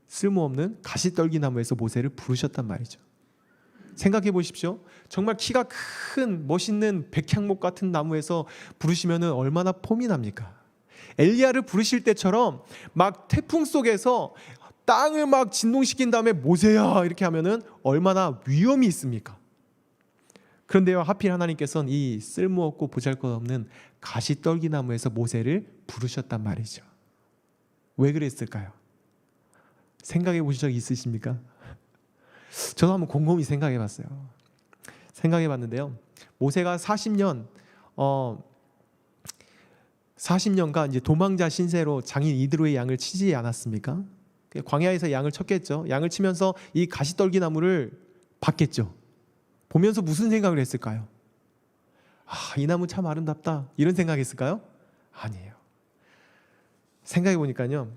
쓸모없는 가시떨기나무에서 모세를 부르셨단 말이죠. 생각해 보십시오. 정말 키가 큰 멋있는 백향목 같은 나무에서 부르시면 얼마나 폼이 납니까? 엘리야를 부르실 때처럼 막 태풍 속에서 땅을 막 진동시킨 다음에 모세야 이렇게 하면은 얼마나 위험이 있습니까? 그런데요, 하필 하나님께서는 이 쓸모없고 보잘것없는 가시떨기나무에서 모세를 부르셨단 말이죠. 왜 그랬을까요? 생각해 보신 적 있으십니까? 저도 한번 곰곰이 생각해 봤어요. 생각해 봤는데요, 모세가 40년간 이제 도망자 신세로 장인 이드로의 양을 치지 않았습니까? 광야에서 양을 쳤겠죠. 양을 치면서 이 가시떨기나무를 봤겠죠. 보면서 무슨 생각을 했을까요? 이 나무 참 아름답다, 이런 생각했을까요? 아니에요. 생각해 보니까요,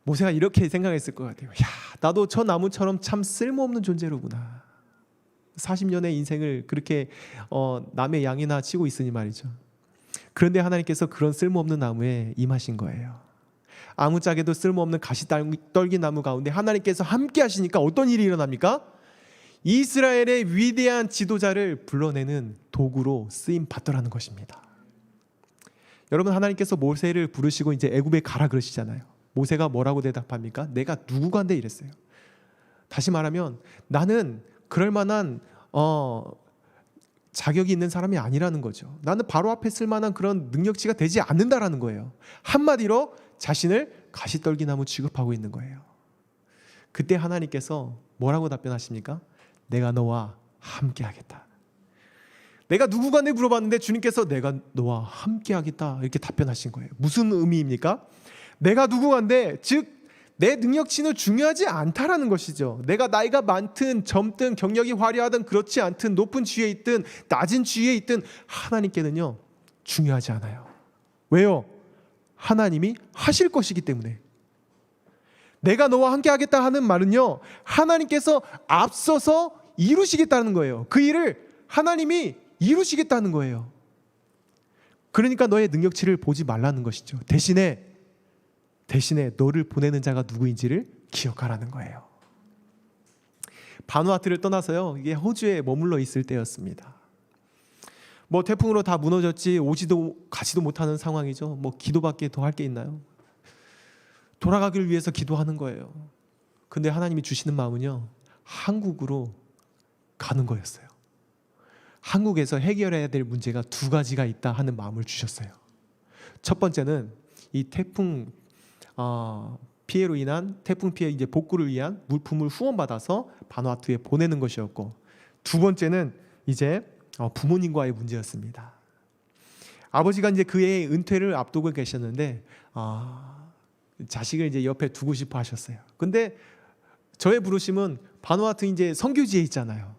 모세가 이렇게 생각했을 것 같아요. 나도 저 나무처럼 참 쓸모없는 존재로구나. 40년의 인생을 그렇게 남의 양이나 치고 있으니 말이죠. 그런데 하나님께서 그런 쓸모없는 나무에 임하신 거예요. 아무짝에도 쓸모없는 가시떨기나무 가운데 하나님께서 함께 하시니까 어떤 일이 일어납니까? 이스라엘의 위대한 지도자를 불러내는 도구로 쓰임 받더라는 것입니다. 여러분, 하나님께서 모세를 부르시고 이제 애굽에 가라 그러시잖아요. 모세가 뭐라고 대답합니까? 내가 누구간데 이랬어요. 다시 말하면 나는 그럴 만한 자격이 있는 사람이 아니라는 거죠. 나는 바로 앞에 쓸 만한 그런 능력치가 되지 않는다라는 거예요. 한마디로 자신을 가시떨기나무 취급하고 있는 거예요. 그때 하나님께서 뭐라고 답변하십니까? 내가 너와 함께 하겠다. 내가 누구간에 물어봤는데 주님께서 내가 너와 함께 하겠다 이렇게 답변하신 거예요. 무슨 의미입니까? 내가 누구간데, 즉 내 능력치는 중요하지 않다라는 것이죠. 내가 나이가 많든 젊든 경력이 화려하든 그렇지 않든 높은 지위에 있든 낮은 지위에 있든 하나님께는요 중요하지 않아요. 왜요? 하나님이 하실 것이기 때문에. 내가 너와 함께 하겠다 하는 말은요, 하나님께서 앞서서 이루시겠다는 거예요. 그 일을 하나님이 이루시겠다는 거예요. 그러니까 너의 능력치를 보지 말라는 것이죠. 대신에 너를 보내는 자가 누구인지를 기억하라는 거예요. 바누아투를 떠나서요, 이게 호주에 머물러 있을 때였습니다. 뭐 태풍으로 다 무너졌지 오지도 가지도 못하는 상황이죠. 뭐 기도밖에 더 할 게 있나요? 돌아가기를 위해서 기도하는 거예요. 근데 하나님이 주시는 마음은요, 한국으로 가는 거였어요. 한국에서 해결해야 될 문제가 두 가지가 있다 하는 마음을 주셨어요. 첫 번째는 이 태풍 피해로 인한 태풍 피해 이제 복구를 위한 물품을 후원받아서 바누아투에 보내는 것이었고, 두 번째는 이제 부모님과의 문제였습니다. 아버지가 이제 그의 은퇴를 앞두고 계셨는데 자식을 이제 옆에 두고 싶어 하셨어요. 근데 저의 부르심은 바누아투 이제 선교지에 있잖아요.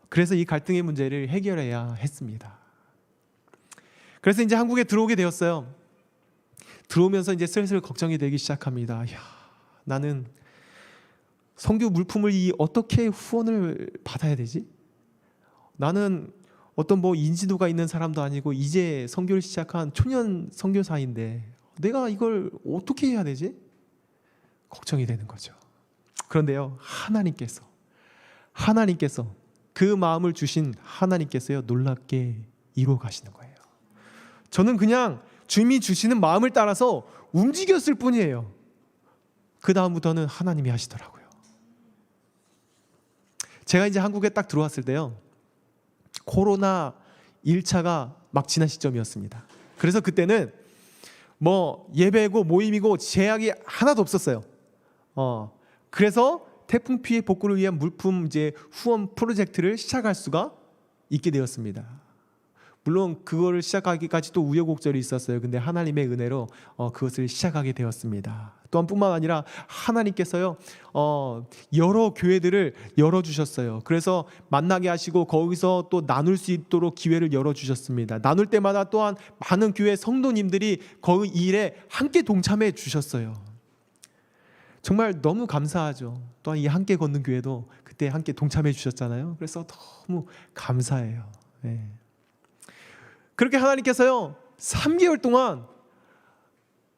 그래서 이 갈등의 문제를 해결해야 했습니다. 그래서 이제 한국에 들어오게 되었어요. 들어오면서 이제 슬슬 걱정이 되기 시작합니다. 나는 선교 물품을 어떻게 후원을 받아야 되지? 나는 어떤 뭐 인지도가 있는 사람도 아니고 이제 선교를 시작한 초년 선교사인데 내가 이걸 어떻게 해야 되지? 걱정이 되는 거죠. 그런데요, 하나님께서 그 마음을 주신 하나님께서요 놀랍게 이루어 가시는 거예요. 저는 그냥 주님이 주시는 마음을 따라서 움직였을 뿐이에요. 그 다음부터는 하나님이 하시더라고요. 제가 이제 한국에 딱 들어왔을 때요, 코로나 1차가 막 지난 시점이었습니다. 그래서 그때는 뭐 예배고 모임이고 제약이 하나도 없었어요. 그래서 태풍 피해 복구를 위한 물품 이제 후원 프로젝트를 시작할 수가 있게 되었습니다. 물론 그거를 시작하기까지 또 우여곡절이 있었어요. 근데 하나님의 은혜로 그것을 시작하게 되었습니다. 또한 뿐만 아니라 하나님께서요 여러 교회들을 열어주셨어요. 그래서 만나게 하시고 거기서 또 나눌 수 있도록 기회를 열어주셨습니다. 나눌 때마다 또한 많은 교회 성도님들이 거기 일에 함께 동참해 주셨어요. 정말 너무 감사하죠. 또한 이 함께 걷는 교회도 그때 함께 동참해 주셨잖아요. 그래서 너무 감사해요. 네. 그렇게 하나님께서요 3개월 동안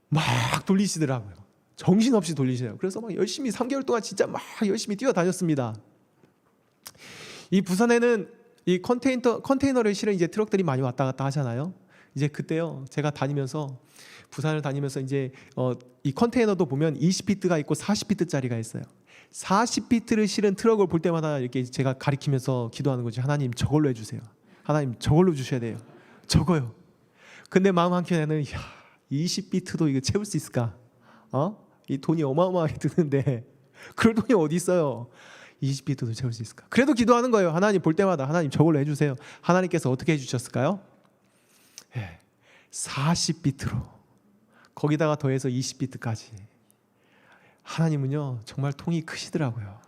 막 돌리시더라고요. 정신없이 돌리세요. 그래서 막 열심히 3개월 동안 진짜 막 열심히 뛰어다녔습니다. 이 부산에는 이 컨테이너를 실은 이제 트럭들이 많이 왔다 갔다 하잖아요. 이제 그때요 제가 다니면서 부산을 다니면서 이제 이 컨테이너도 보면 20피트가 있고 40피트짜리가 있어요. 40피트를 실은 트럭을 볼 때마다 이렇게 제가 가리키면서 기도하는 거죠. 하나님 저걸로 해주세요. 하나님 저걸로 주셔야 돼요. 적어요. 근데 마음 한켠에는 20비트도 이거 채울 수 있을까? 이 돈이 어마어마하게 드는데 그럴 돈이 어디 있어요? 20비트도 채울 수 있을까? 그래도 기도하는 거예요. 하나님 볼 때마다 하나님 저걸로 해주세요. 하나님께서 어떻게 해주셨을까요? 40비트로 거기다가 더해서 20비트까지. 하나님은요 정말 통이 크시더라고요.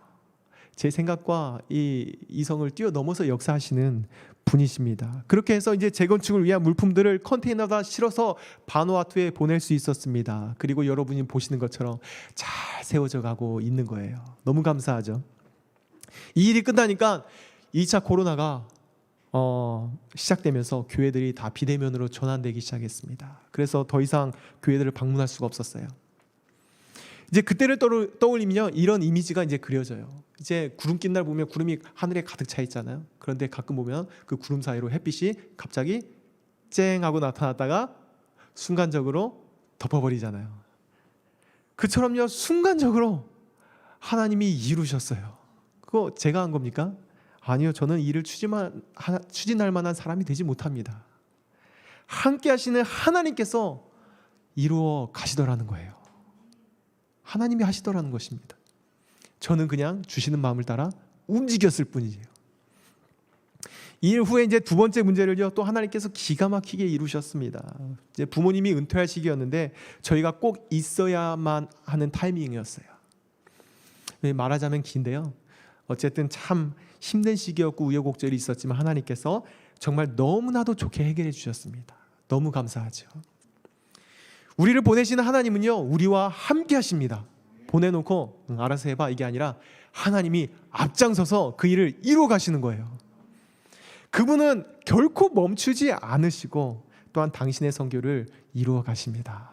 제 생각과 이 이성을 뛰어넘어서 역사하시는 분이십니다. 그렇게 해서 이제 재건축을 위한 물품들을 컨테이너에다 실어서 바누아투에 보낼 수 있었습니다. 그리고 여러분이 보시는 것처럼 잘 세워져 가고 있는 거예요. 너무 감사하죠. 이 일이 끝나니까 2차 코로나가 시작되면서 교회들이 다 비대면으로 전환되기 시작했습니다. 그래서 더 이상 교회들을 방문할 수가 없었어요. 이제 그때를 떠올리면요 이런 이미지가 이제 그려져요. 이제 구름 낀 날 보면 구름이 하늘에 가득 차 있잖아요. 그런데 가끔 보면 그 구름 사이로 햇빛이 갑자기 쨍 하고 나타났다가 순간적으로 덮어버리잖아요. 그처럼요 순간적으로 하나님이 이루셨어요. 그거 제가 한 겁니까? 아니요. 저는 일을 추진할 만한 사람이 되지 못합니다. 함께 하시는 하나님께서 이루어 가시더라는 거예요. 하나님이 하시더라는 것입니다. 저는 그냥 주시는 마음을 따라 움직였을 뿐이에요. 2일 후에 이제 두 번째 문제를요, 또 하나님께서 기가 막히게 이루셨습니다. 이제 부모님이 은퇴할 시기였는데 저희가 꼭 있어야만 하는 타이밍이었어요. 말하자면 긴데요. 어쨌든 참 힘든 시기였고 우여곡절이 있었지만 하나님께서 정말 너무나도 좋게 해결해 주셨습니다. 너무 감사하죠. 우리를 보내시는 하나님은요, 우리와 함께 하십니다. 보내놓고 알아서 해봐 이게 아니라 하나님이 앞장서서 그 일을 이루어 가시는 거예요. 그분은 결코 멈추지 않으시고 또한 당신의 선교를 이루어 가십니다.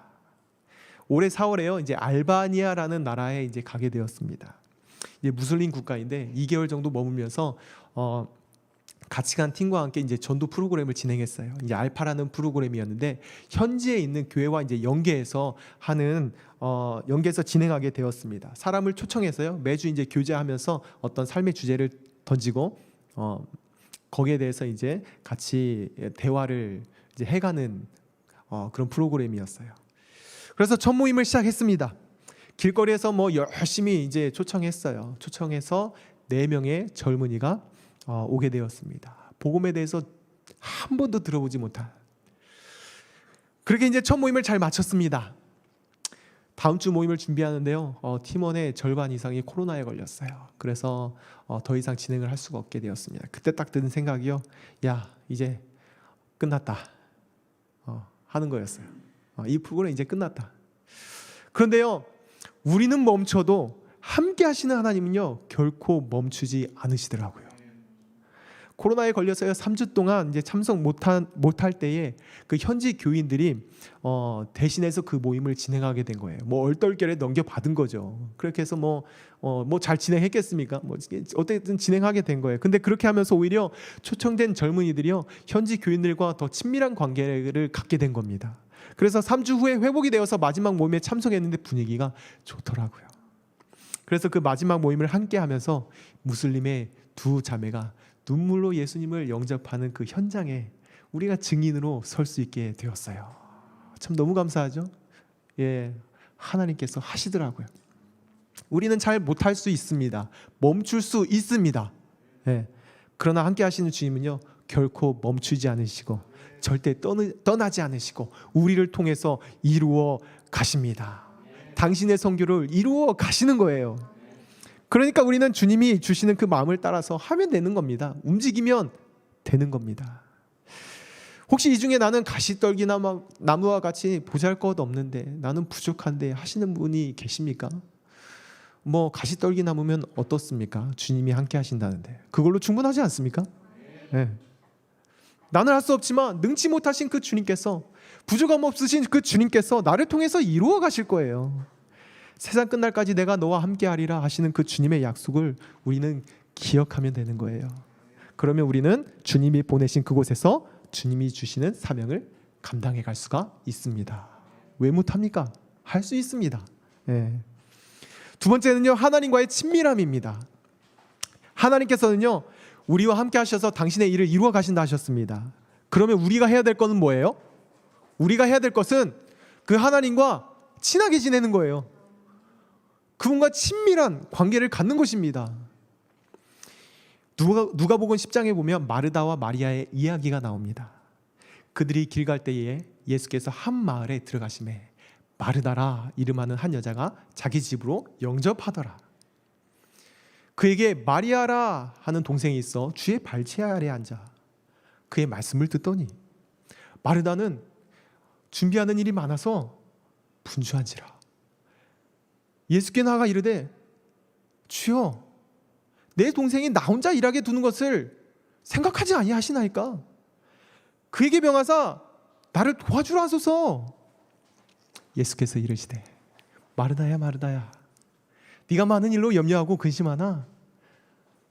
올해 4월에요, 이제 알바니아라는 나라에 이제 가게 되었습니다. 이제 무슬림 국가인데 2개월 정도 머물면서 같이 간 팀과 함께 이제 전도 프로그램을 진행했어요. 이제 알파라는 프로그램이었는데 현지에 있는 교회와 이제 연계해서 연계해서 진행하게 되었습니다. 사람을 초청해서요, 매주 이제 교제하면서 어떤 삶의 주제를 던지고 거기에 대해서 이제 같이 대화를 이제 해가는 그런 프로그램이었어요. 그래서 첫 모임을 시작했습니다. 길거리에서 뭐 열심히 이제 초청했어요. 초청해서 4명의 젊은이가 오게 되었습니다. 복음에 대해서 한 번도 들어보지 못한. 그렇게 이제 첫 모임을 잘 마쳤습니다. 다음 주 모임을 준비하는데요, 팀원의 절반 이상이 코로나에 걸렸어요. 그래서 더 이상 진행을 할 수가 없게 되었습니다. 그때 딱 드는 생각이요, 야 이제 끝났다 하는 거였어요. 이 프로그램 이제 끝났다. 그런데요, 우리는 멈춰도 함께 하시는 하나님은요 결코 멈추지 않으시더라고요. 코로나에 걸려서요 3주 동안 이제 참석 못할 때에 그 현지 교인들이 대신해서 그 모임을 진행하게 된 거예요. 뭐 얼떨결에 넘겨받은 거죠. 그렇게 해서 뭐 잘 진행했겠습니까? 뭐 어쨌든 진행하게 된 거예요. 근데 그렇게 하면서 오히려 초청된 젊은이들이요 현지 교인들과 더 친밀한 관계를 갖게 된 겁니다. 그래서 3주 후에 회복이 되어서 마지막 모임에 참석했는데 분위기가 좋더라고요. 그래서 그 마지막 모임을 함께 하면서 무슬림의 두 자매가 눈물로 예수님을 영접하는 그 현장에 우리가 증인으로 설 수 있게 되었어요. 참 너무 감사하죠. 예, 하나님께서 하시더라고요. 우리는 잘 못할 수 있습니다. 멈출 수 있습니다. 예, 그러나 함께 하시는 주님은요 결코 멈추지 않으시고 절대 떠나지 않으시고 우리를 통해서 이루어 가십니다. 당신의 선교를 이루어 가시는 거예요. 그러니까 우리는 주님이 주시는 그 마음을 따라서 하면 되는 겁니다. 움직이면 되는 겁니다. 혹시 이 중에 나는 가시떨기 나무와 같이 보잘것없는데 나는 부족한데 하시는 분이 계십니까? 뭐 가시떨기 나무면 어떻습니까? 주님이 함께 하신다는데 그걸로 충분하지 않습니까? 네. 나는 할 수 없지만 능치 못하신 그 주님께서, 부족함 없으신 그 주님께서 나를 통해서 이루어 가실 거예요. 세상 끝날까지 내가 너와 함께 하리라 하시는 그 주님의 약속을 우리는 기억하면 되는 거예요. 그러면 우리는 주님이 보내신 그곳에서 주님이 주시는 사명을 감당해 갈 수가 있습니다. 왜 못합니까? 할 수 있습니다. 예. 두 번째는요, 하나님과의 친밀함입니다. 하나님께서는요 우리와 함께 하셔서 당신의 일을 이루어 가신다 하셨습니다. 그러면 우리가 해야 될 것은 뭐예요? 우리가 해야 될 것은 그 하나님과 친하게 지내는 거예요. 그분과 친밀한 관계를 갖는 것입니다. 누가복음 10장에 보면 마르다와 마리아의 이야기가 나옵니다. 그들이 길 갈 때에 예수께서 한 마을에 들어가시매 마르다라 이름하는 한 여자가 자기 집으로 영접하더라. 그에게 마리아라 하는 동생이 있어 주의 발치 아래 앉아 그의 말씀을 듣더니 마르다는 준비하는 일이 많아서 분주한지라. 예수께 나아가 이르되 주여 내 동생이 나 혼자 일하게 두는 것을 생각하지 아니하시나이까? 그에게 명하사 나를 도와주라 하소서. 예수께서 이르시되 마르다야 마르다야 네가 많은 일로 염려하고 근심하나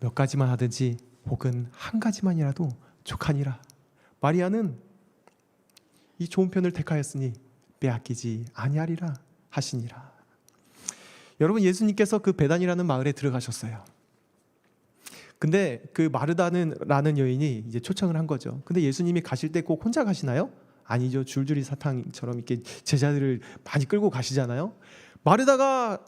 몇 가지만 하든지 혹은 한 가지만이라도 족하니라. 마리아는 이 좋은 편을 택하였으니 빼앗기지 아니하리라 하시니라. 여러분, 예수님께서 그 베단이라는 마을에 들어가셨어요. 근데 그 마르다라는 여인이 이제 초청을 한 거죠. 근데 예수님이 가실 때 꼭 혼자 가시나요? 아니죠. 줄줄이 사탕처럼 이렇게 제자들을 많이 끌고 가시잖아요. 마르다가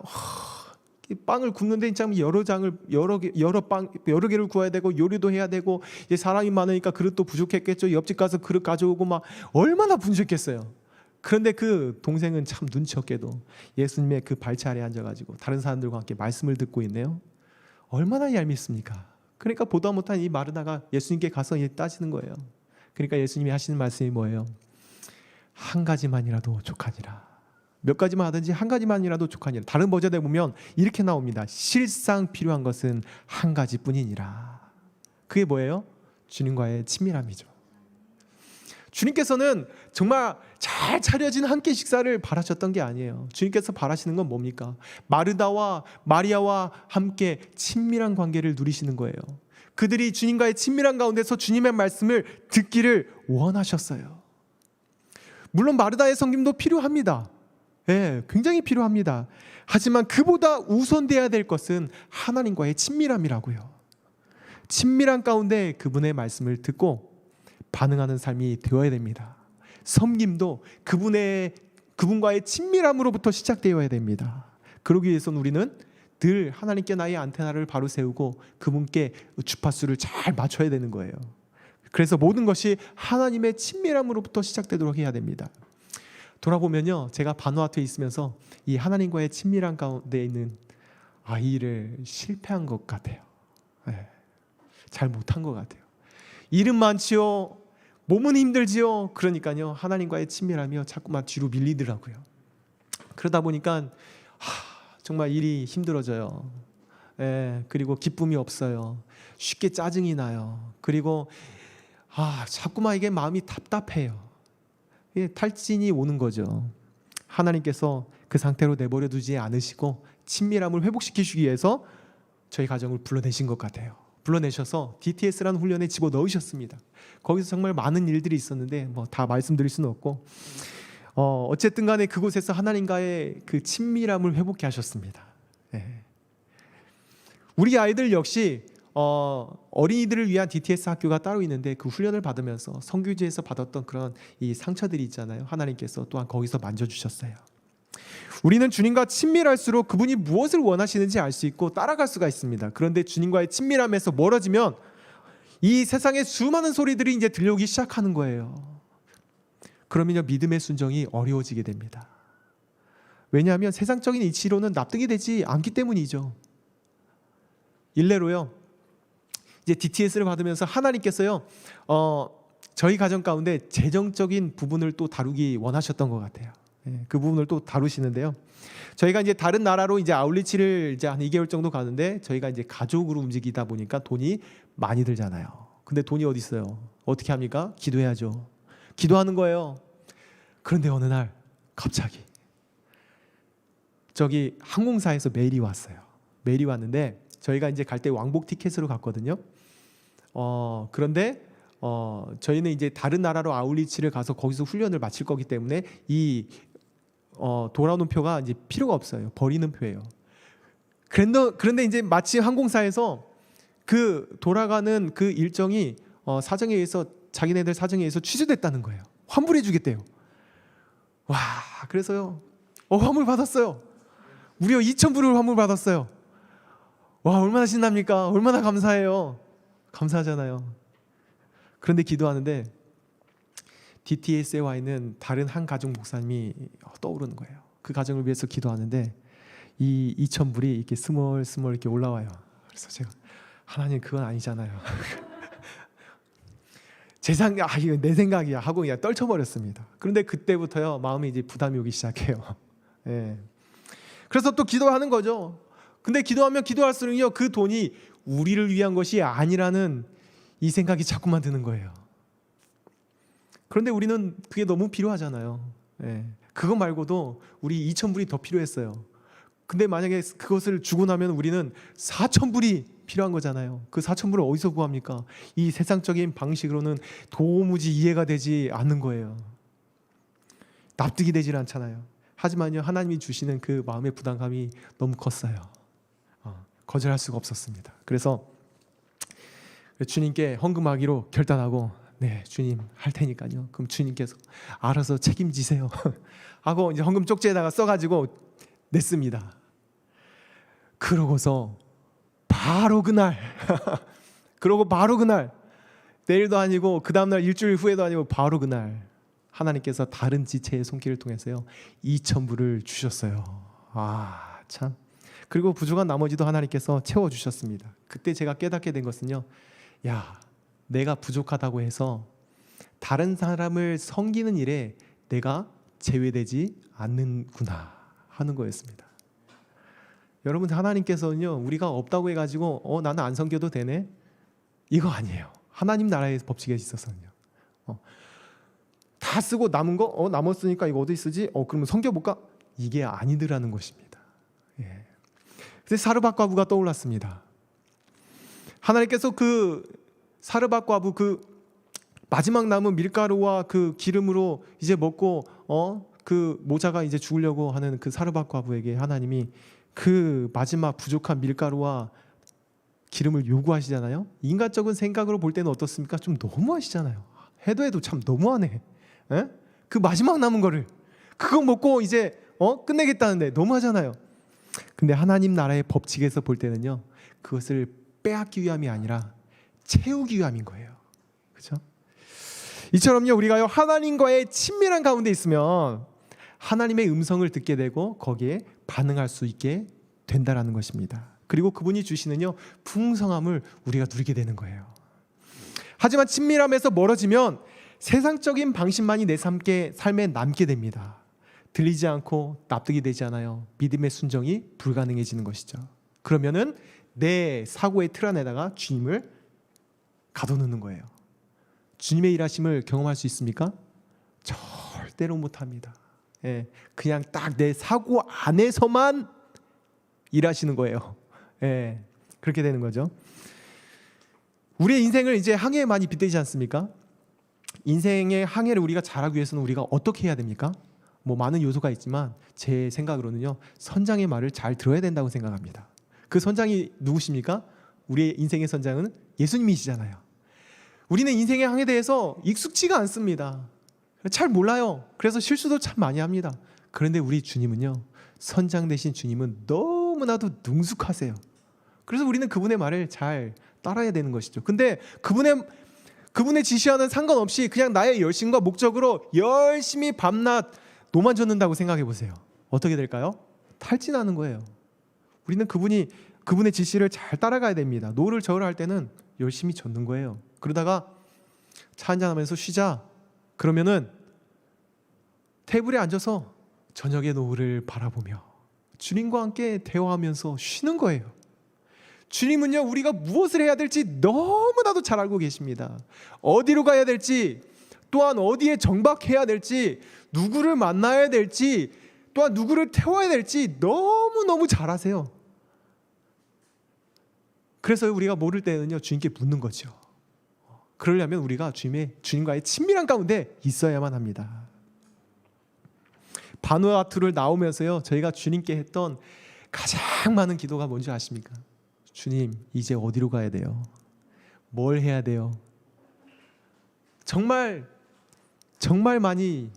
이 빵을 굽는데 참 여러 개를 구워야 되고 요리도 해야 되고 이제 사람이 많으니까 그릇도 부족했겠죠. 옆집 가서 그릇 가져오고 막 얼마나 분주했겠어요. 그런데 그 동생은 참 눈치 없게도 예수님의 그 발치 아래 앉아가지고 다른 사람들과 함께 말씀을 듣고 있네요. 얼마나 얄밉습니까? 그러니까 보다 못한 이 마르다가 예수님께 가서 따지는 거예요. 그러니까 예수님이 하시는 말씀이 뭐예요? 한 가지만이라도 족하니라. 몇 가지만 하든지 한 가지만이라도 족하니라. 다른 버전에 보면 이렇게 나옵니다. 실상 필요한 것은 한 가지뿐이니라. 그게 뭐예요? 주님과의 친밀함이죠. 주님께서는 정말 잘 차려진 한 끼 식사를 바라셨던 게 아니에요. 주님께서 바라시는 건 뭡니까? 마르다와 마리아와 함께 친밀한 관계를 누리시는 거예요. 그들이 주님과의 친밀한 가운데서 주님의 말씀을 듣기를 원하셨어요. 물론 마르다의 섬김도 필요합니다. 예, 굉장히 필요합니다. 하지만 그보다 우선돼야 될 것은 하나님과의 친밀함이라고요. 친밀한 가운데 그분의 말씀을 듣고 반응하는 삶이 되어야 됩니다. 섬김도 그분과의 친밀함으로부터 시작되어야 됩니다. 그러기 위해서는 우리는 늘 하나님께 나의 안테나를 바로 세우고 그분께 주파수를 잘 맞춰야 되는 거예요. 그래서 모든 것이 하나님의 친밀함으로부터 시작되도록 해야 됩니다. 돌아보면요, 제가 바누아투에 있으면서 이 하나님과의 친밀한 가운데 있는 이 일을 실패한 것 같아요. 네, 잘 못한 것 같아요. 일은 많지요, 몸은 힘들지요. 그러니까요, 하나님과의 친밀함이요 자꾸만 뒤로 밀리더라고요. 그러다 보니까 정말 일이 힘들어져요. 그리고 기쁨이 없어요. 쉽게 짜증이 나요. 그리고 자꾸만 이게 마음이 답답해요. 탈진이 오는 거죠. 하나님께서 그 상태로 내버려 두지 않으시고 친밀함을 회복시키시기 위해서 저희 가정을 불러내신 것 같아요. 불러내셔서 DTS라는 훈련에 집어넣으셨습니다. 거기서 정말 많은 일들이 있었는데 다 말씀드릴 수는 없고 어쨌든 간에 그곳에서 하나님과의 그 친밀함을 회복케 하셨습니다. 우리 아이들 역시 어린이들을 위한 DTS 학교가 따로 있는데 그 훈련을 받으면서 성교지에서 받았던 그런 이 상처들이 있잖아요. 하나님께서 또한 거기서 만져주셨어요. 우리는 주님과 친밀할수록 그분이 무엇을 원하시는지 알 수 있고 따라갈 수가 있습니다. 그런데 주님과의 친밀함에서 멀어지면 이 세상의 수많은 소리들이 이제 들려오기 시작하는 거예요. 그러면요, 믿음의 순종이 어려워지게 됩니다. 왜냐하면 세상적인 이치로는 납득이 되지 않기 때문이죠. 일례로요, 이제 DTS를 받으면서 하나님께서요 저희 가정 가운데 재정적인 부분을 또 다루기 원하셨던 것 같아요. 그 부분을 또 다루시는데요. 저희가 이제 다른 나라로 이제 아울리치를 이제 한 2개월 정도 가는데 저희가 이제 가족으로 움직이다 보니까 돈이 많이 들잖아요. 근데 돈이 어디 있어요? 어떻게 합니까? 기도해야죠. 기도하는 거예요. 그런데 어느 날 갑자기 저기 항공사에서 메일이 왔어요. 메일이 왔는데 저희가 이제 갈 때 왕복 티켓으로 갔거든요. 그런데 저희는 이제 다른 나라로 아울리치를 가서 거기서 훈련을 마칠 거기 때문에 이 돌아오는 표가 이제 필요가 없어요. 버리는 표예요. 그런데 이제 마침 항공사에서 그 돌아가는 그 일정이 사정에 의해서 자기네들 사정에 의해서 취소됐다는 거예요. 환불해 주겠대요. 와, 그래서요 환불 받았어요. 무려 2,000불을 환불 받았어요. 와, 얼마나 신납니까? 얼마나 감사해요. 감사하잖아요. 그런데 기도하는데 DTS에 와 있는 다른 한 가족 목사님이 떠오르는 거예요. 그 가정을 위해서 기도하는데 이 2,000불이 이렇게 스멀스멀 이렇게 올라와요. 그래서 제가 하나님 그건 아니잖아요. 이거 내 생각이야 하고 그냥 떨쳐버렸습니다. 그런데 그때부터요 마음이 이제 부담이 오기 시작해요. 그래서 또 기도하는 거죠. 근데 기도하면 기도할수록요 그 돈이 우리를 위한 것이 아니라는 이 생각이 자꾸만 드는 거예요. 그런데 우리는 그게 너무 필요하잖아요. 그거 말고도 우리 2,000불이 더 필요했어요. 근데 만약에 그것을 주고 나면 우리는 4,000불이 필요한 거잖아요. 그 4,000불을 어디서 구합니까? 이 세상적인 방식으로는 도무지 이해가 되지 않는 거예요. 납득이 되질 않잖아요. 하지만요 하나님이 주시는 그 마음의 부담감이 너무 컸어요. 거절할 수가 없었습니다. 그래서 주님께 헌금하기로 결단하고 네 주님 할 테니까요. 그럼 주님께서 알아서 책임지세요. 하고 이제 헌금 쪽지에다가 써가지고 냈습니다. 그러고서 바로 그날 그러고 바로 그날 내일도 아니고 그 다음날 일주일 후에도 아니고 바로 그날 하나님께서 다른 지체의 손길을 통해서요 2,000불을 주셨어요. 아 참. 그리고 부족한 나머지도 하나님께서 채워주셨습니다. 그때 제가 깨닫게 된 것은요, 야, 내가 부족하다고 해서 다른 사람을 섬기는 일에 내가 제외되지 않는구나 하는 거였습니다. 여러분, 하나님께서는요 우리가 없다고 해가지고 나는 안 섬겨도 되네, 이거 아니에요. 하나님 나라의 법칙에 있어서는요 다 쓰고 남은 거 남았으니까 이거 어디 쓰지? 그러면 섬겨볼까? 이게 아니더라는 것입니다. 예. 그래서 사르밧 과부가 떠올랐습니다. 하나님께서 그 사르밧 과부 그 마지막 남은 밀가루와 그 기름으로 이제 먹고 그 모자가 이제 죽으려고 하는 그 사르밧 과부에게 하나님이 그 마지막 부족한 밀가루와 기름을 요구하시잖아요. 인간적인 생각으로 볼 때는 어떻습니까? 좀 너무하시잖아요. 해도 참 너무하네. 에? 그 마지막 남은 거를 그거 먹고 이제 끝내겠다는데 너무하잖아요. 근데 하나님 나라의 법칙에서 볼 때는요 그것을 빼앗기 위함이 아니라 채우기 위함인 거예요. 그렇죠? 이처럼요 우리가요 하나님과의 친밀한 가운데 있으면 하나님의 음성을 듣게 되고 거기에 반응할 수 있게 된다라는 것입니다. 그리고 그분이 주시는요 풍성함을 우리가 누리게 되는 거예요. 하지만 친밀함에서 멀어지면 세상적인 방식만이 내 삶에 남게 됩니다. 들리지 않고 납득이 되지 않아요. 믿음의 순종이 불가능해지는 것이죠. 그러면은 내 사고의 틀 안에다가 주님을 가둬놓는 거예요. 주님의 일하심을 경험할 수 있습니까? 절대로 못합니다. 예, 그냥 딱 내 사고 안에서만 일하시는 거예요. 예, 그렇게 되는 거죠. 우리의 인생을 이제 항해에 많이 빗대지 않습니까? 인생의 항해를 우리가 잘하기 위해서는 우리가 어떻게 해야 됩니까? 뭐 많은 요소가 있지만 제 생각으로는요 선장의 말을 잘 들어야 된다고 생각합니다. 그 선장이 누구십니까? 우리의 인생의 선장은 예수님이시잖아요. 우리는 인생의 항해에 대해서 익숙지가 않습니다. 잘 몰라요. 그래서 실수도 참 많이 합니다. 그런데 우리 주님은요 선장 되신 주님은 너무나도 능숙하세요. 그래서 우리는 그분의 말을 잘 따라야 되는 것이죠. 근데 그분의 지시와는 상관없이 그냥 나의 열심과 목적으로 열심히 밤낮 노만 젓는다고 생각해 보세요. 어떻게 될까요? 탈진하는 거예요. 우리는 그분의 지시를 잘 따라가야 됩니다. 노를 저을 할 때는 열심히 젓는 거예요. 그러다가 차 한잔하면서 쉬자. 그러면은 테이블에 앉아서 저녁의 노을을 바라보며 주님과 함께 대화하면서 쉬는 거예요. 주님은요 우리가 무엇을 해야 될지 너무나도 잘 알고 계십니다. 어디로 가야 될지, 또한 어디에 정박해야 될지, 누구를 만나야 될지, 또한 누구를 태워야 될지 너무너무 잘 아세요. 그래서 우리가 모를 때는요 주님께 묻는 거죠. 그러려면 우리가 주님과의 친밀한 가운데 있어야만 합니다. 바누아투를 나오면서요 저희가 주님께 했던 가장 많은 기도가 뭔지 아십니까? 주님, 이제 어디로 가야 돼요? 뭘 해야 돼요? 정말 많이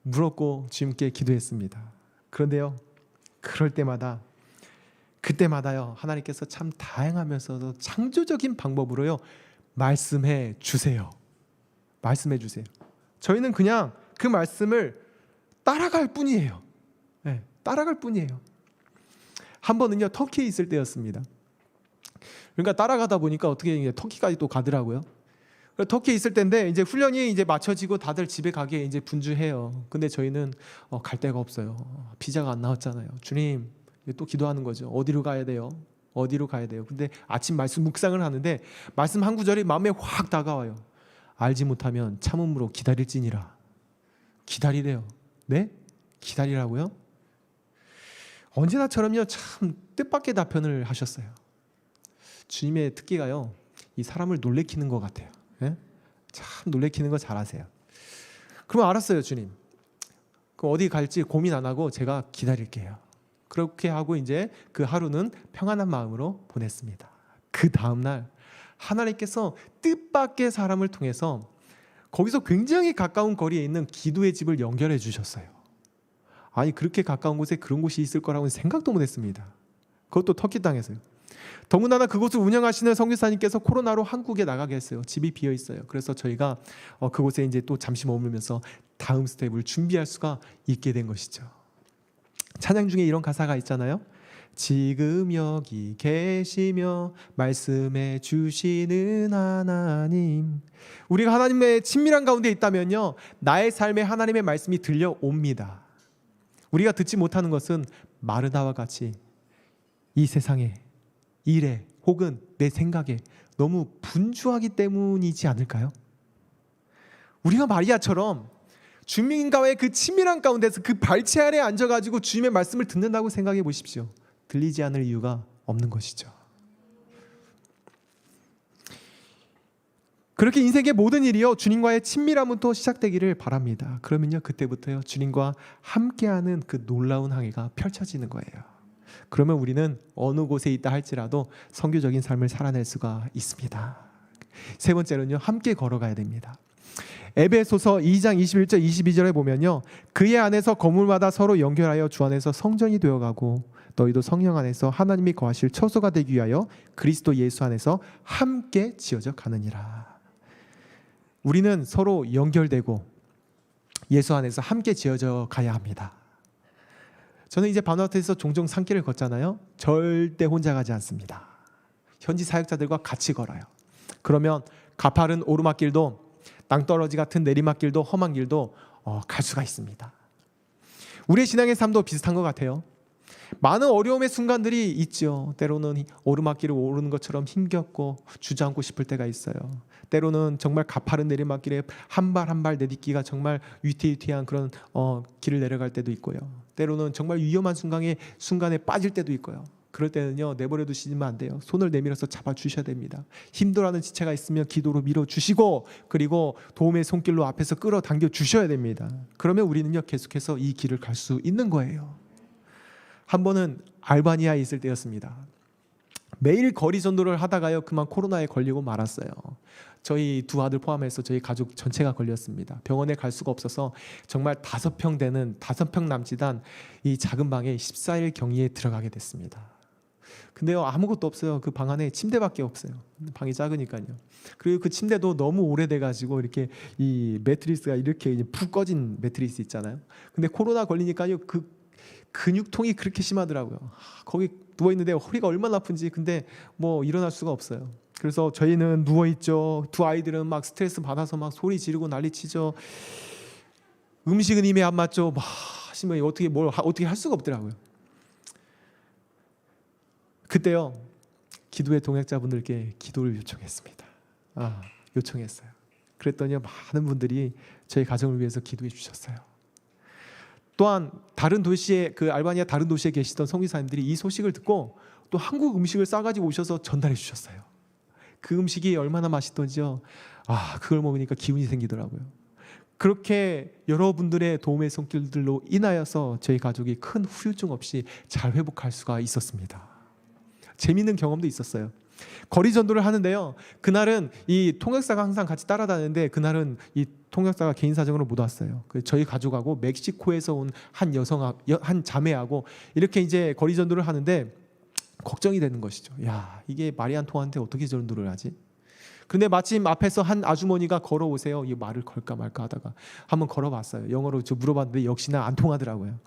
물었고 주님께 기도했습니다. 그런데요 그때마다요 하나님께서 참 다양하면서도 창조적인 방법으로요 말씀해 주세요. 저희는 그냥 그 말씀을 따라갈 뿐이에요. 네, 따라갈 뿐이에요. 한 번은요 터키에 있을 때였습니다. 그러니까 따라가다 보니까 어떻게 터키까지 또 가더라고요. 터키에 있을 때인데 이제 훈련이 이제 마쳐지고 다들 집에 가게 이제 분주해요. 근데 저희는 갈 데가 없어요. 비자가 안 나왔잖아요. 주님, 또 기도하는 거죠. 어디로 가야 돼요? 근데 아침 말씀 묵상을 하는데 말씀 한 구절이 마음에 확 다가와요. 알지 못하면 참음으로 기다릴지니라. 기다리래요. 네? 기다리라고요? 언제나처럼요 참 뜻밖의 답변을 하셨어요. 주님의 특기가요 이 사람을 놀래키는 것 같아요. 예? 참 놀래키는 거 잘하세요. 그럼 알았어요 주님. 그럼 어디 갈지 고민 안 하고 제가 기다릴게요. 그렇게 하고 이제 그 하루는 평안한 마음으로 보냈습니다. 그 다음날 하나님께서 뜻밖의 사람을 통해서 거기서 굉장히 가까운 거리에 있는 기도의 집을 연결해 주셨어요. 아니 그렇게 가까운 곳에 그런 곳이 있을 거라고는 생각도 못했습니다. 그것도 터키 땅에서요. 더군다나 그곳을 운영하시는 선교사님께서 코로나로 한국에 나가게 했어요. 집이 비어 있어요. 그래서 저희가 그곳에 이제 또 잠시 머물면서 다음 스텝을 준비할 수가 있게 된 것이죠. 찬양 중에 이런 가사가 있잖아요. 지금 여기 계시며 말씀해 주시는 하나님. 우리가 하나님의 친밀한 가운데 있다면요, 나의 삶에 하나님의 말씀이 들려옵니다. 우리가 듣지 못하는 것은 마르다와 같이 이 세상에, 일에, 혹은 내 생각에 너무 분주하기 때문이지 않을까요? 우리가 마리아처럼 주님과의 그 친밀한 가운데서 그 발치 아래 앉아가지고 주님의 말씀을 듣는다고 생각해 보십시오. 들리지 않을 이유가 없는 것이죠. 그렇게 인생의 모든 일이요, 주님과의 친밀함부터 시작되기를 바랍니다. 그러면요, 그때부터요, 주님과 함께하는 그 놀라운 항해가 펼쳐지는 거예요. 그러면 우리는 어느 곳에 있다 할지라도 선교적인 삶을 살아낼 수가 있습니다. 세 번째로는요, 함께 걸어가야 됩니다. 에베소서 2장 21절 22절에 보면요, 그의 안에서 건물마다 서로 연결하여 주 안에서 성전이 되어가고 너희도 성령 안에서 하나님이 거하실 처소가 되기 위하여 그리스도 예수 안에서 함께 지어져 가느니라. 우리는 서로 연결되고 예수 안에서 함께 지어져 가야 합니다. 저는 이제 바누아투에서 종종 산길을 걷잖아요. 절대 혼자 가지 않습니다. 현지 사역자들과 같이 걸어요. 그러면 가파른 오르막길도 낭떠러지 같은 내리막길도 험한 길도 갈 수가 있습니다. 우리의 신앙의 삶도 비슷한 것 같아요. 많은 어려움의 순간들이 있죠. 때로는 오르막길을 오르는 것처럼 힘겹고 주저앉고 싶을 때가 있어요. 때로는 정말 가파른 내리막길에 한 발 한 발 내딛기가 정말 위태위태한 그런 길을 내려갈 때도 있고요. 때로는 정말 위험한 순간에 빠질 때도 있고요. 그럴 때는요, 내버려 두시면 안 돼요. 손을 내밀어서 잡아주셔야 됩니다. 힘들어하는 지체가 있으면 기도로 밀어주시고, 그리고 도움의 손길로 앞에서 끌어당겨 주셔야 됩니다. 그러면 우리는요, 계속해서 이 길을 갈 수 있는 거예요. 한 번은 알바니아에 있을 때였습니다. 매일 거리 전도를 하다가요, 그만 코로나에 걸리고 말았어요. 저희 두 아들 포함해서 저희 가족 전체가 걸렸습니다. 병원에 갈 수가 없어서 정말 5평 남짓한 이 작은 방에 14일 격리에 들어가게 됐습니다. 근데요, 아무것도 없어요. 그 방 안에 침대밖에 없어요. 방이 작으니까요. 그리고 그 침대도 너무 오래돼가지고 이렇게 이 매트리스가 이렇게 푹 꺼진 매트리스 있잖아요. 근데 코로나 걸리니까요, 그 근육통이 그렇게 심하더라고요. 거기 누워있는데 허리가 얼마나 아픈지, 근데 뭐 일어날 수가 없어요. 그래서 저희는 누워있죠. 두 아이들은 막 스트레스 받아서 막 소리 지르고 난리치죠. 음식은 입에 안 맞죠. 막 하시면 어떻게 할 수가 없더라고요. 그때요, 기도의 동역자분들께 기도를 요청했습니다. 요청했어요. 그랬더니 많은 분들이 저희 가정을 위해서 기도해 주셨어요. 또한 다른 도시에, 그 알바니아 다른 도시에 계시던 선교사님들이 이 소식을 듣고 또 한국 음식을 싸가지고 오셔서 전달해 주셨어요. 그 음식이 얼마나 맛있던지요. 그걸 먹으니까 기운이 생기더라고요. 그렇게 여러분들의 도움의 손길들로 인하여서 저희 가족이 큰 후유증 없이 잘 회복할 수가 있었습니다. 재미있는 경험도 있었어요. 거리 전도를 하는데요, 그날은 이 통역사가 항상 같이 따라다니는데 그날은 이 통역사가 개인 사정으로 못 왔어요. 저희 가족하고 멕시코에서 온 한 자매하고 이렇게 이제 거리 전도를 하는데 걱정이 되는 것이죠. 야, 이게 말이 안 통하는데 어떻게 전도를 하지? 그런데 마침 앞에서 한 아주머니가 걸어오세요. 이 말을 걸까 말까 하다가 한번 걸어봤어요. 영어로 물어봤는데 역시나 안 통하더라고요.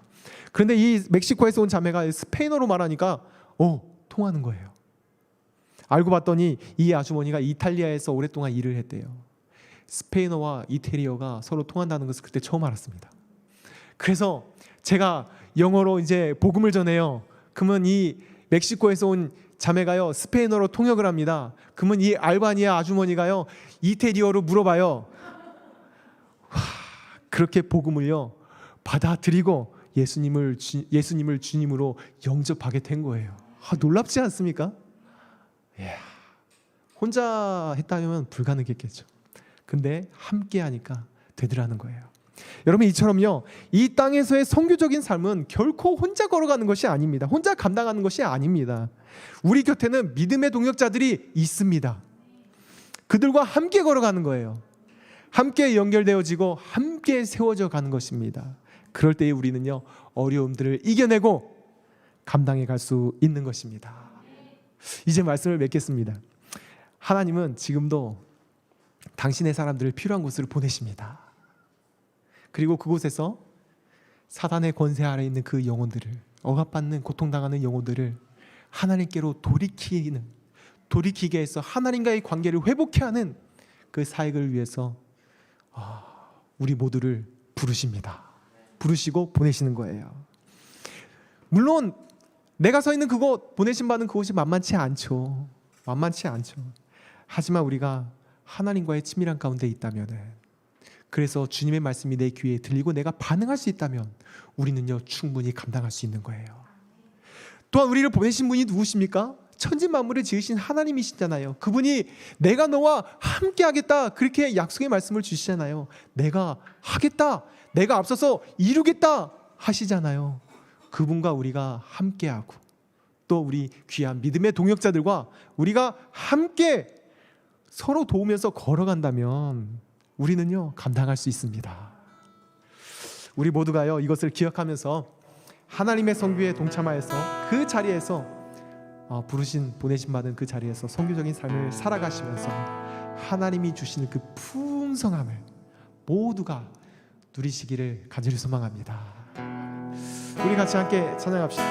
그런데 이 멕시코에서 온 자매가 스페인어로 말하니까 통하는 거예요. 알고 봤더니 이 아주머니가 이탈리아에서 오랫동안 일을 했대요. 스페인어와 이태리어가 서로 통한다는 것을 그때 처음 알았습니다. 그래서 제가 영어로 이제 복음을 전해요. 그러면 이 멕시코에서 온 자매가요, 스페인어로 통역을 합니다. 그러면 이 알바니아 아주머니가요, 이태리어로 물어봐요. 그렇게 복음을요 받아들이고 예수님을 주님으로 영접하게 된 거예요. 놀랍지 않습니까? 혼자 했다면 불가능했겠죠. 근데 함께 하니까 되더라는 거예요. 여러분, 이처럼요, 이 땅에서의 선교적인 삶은 결코 혼자 걸어가는 것이 아닙니다. 혼자 감당하는 것이 아닙니다. 우리 곁에는 믿음의 동역자들이 있습니다. 그들과 함께 걸어가는 거예요. 함께 연결되어지고 함께 세워져 가는 것입니다. 그럴 때에 우리는요, 어려움들을 이겨내고 감당해 갈 수 있는 것입니다. 이제 말씀을 맺겠습니다. 하나님은 지금도 당신의 사람들을 필요한 곳으로 보내십니다. 그리고 그곳에서 사단의 권세 아래 있는 그 영혼들을, 억압받는 고통당하는 영혼들을 하나님께로 돌이키게 해서 하나님과의 관계를 회복케 하는 그 사역을 위해서 우리 모두를 부르십니다. 부르시고 보내시는 거예요. 물론 내가 서 있는 그곳, 보내심 받은 그곳이 만만치 않죠. 하지만 우리가 하나님과의 친밀한 가운데 있다면은, 그래서 주님의 말씀이 내 귀에 들리고 내가 반응할 수 있다면 우리는요 충분히 감당할 수 있는 거예요. 또한 우리를 보내신 분이 누구십니까? 천지 만물을 지으신 하나님이시잖아요. 그분이 내가 너와 함께 하겠다 그렇게 약속의 말씀을 주시잖아요. 내가 하겠다, 내가 앞서서 이루겠다 하시잖아요. 그분과 우리가 함께하고 또 우리 귀한 믿음의 동역자들과 우리가 함께 서로 도우면서 걸어간다면 우리는요 감당할 수 있습니다. 우리 모두가요 이것을 기억하면서 하나님의 선교에 동참하여서 그 자리에서 보내심 받은 그 자리에서 선교적인 삶을 살아가시면서 하나님이 주시는 그 풍성함을 모두가 누리시기를 간절히 소망합니다. 우리 같이 함께 찬양합시다.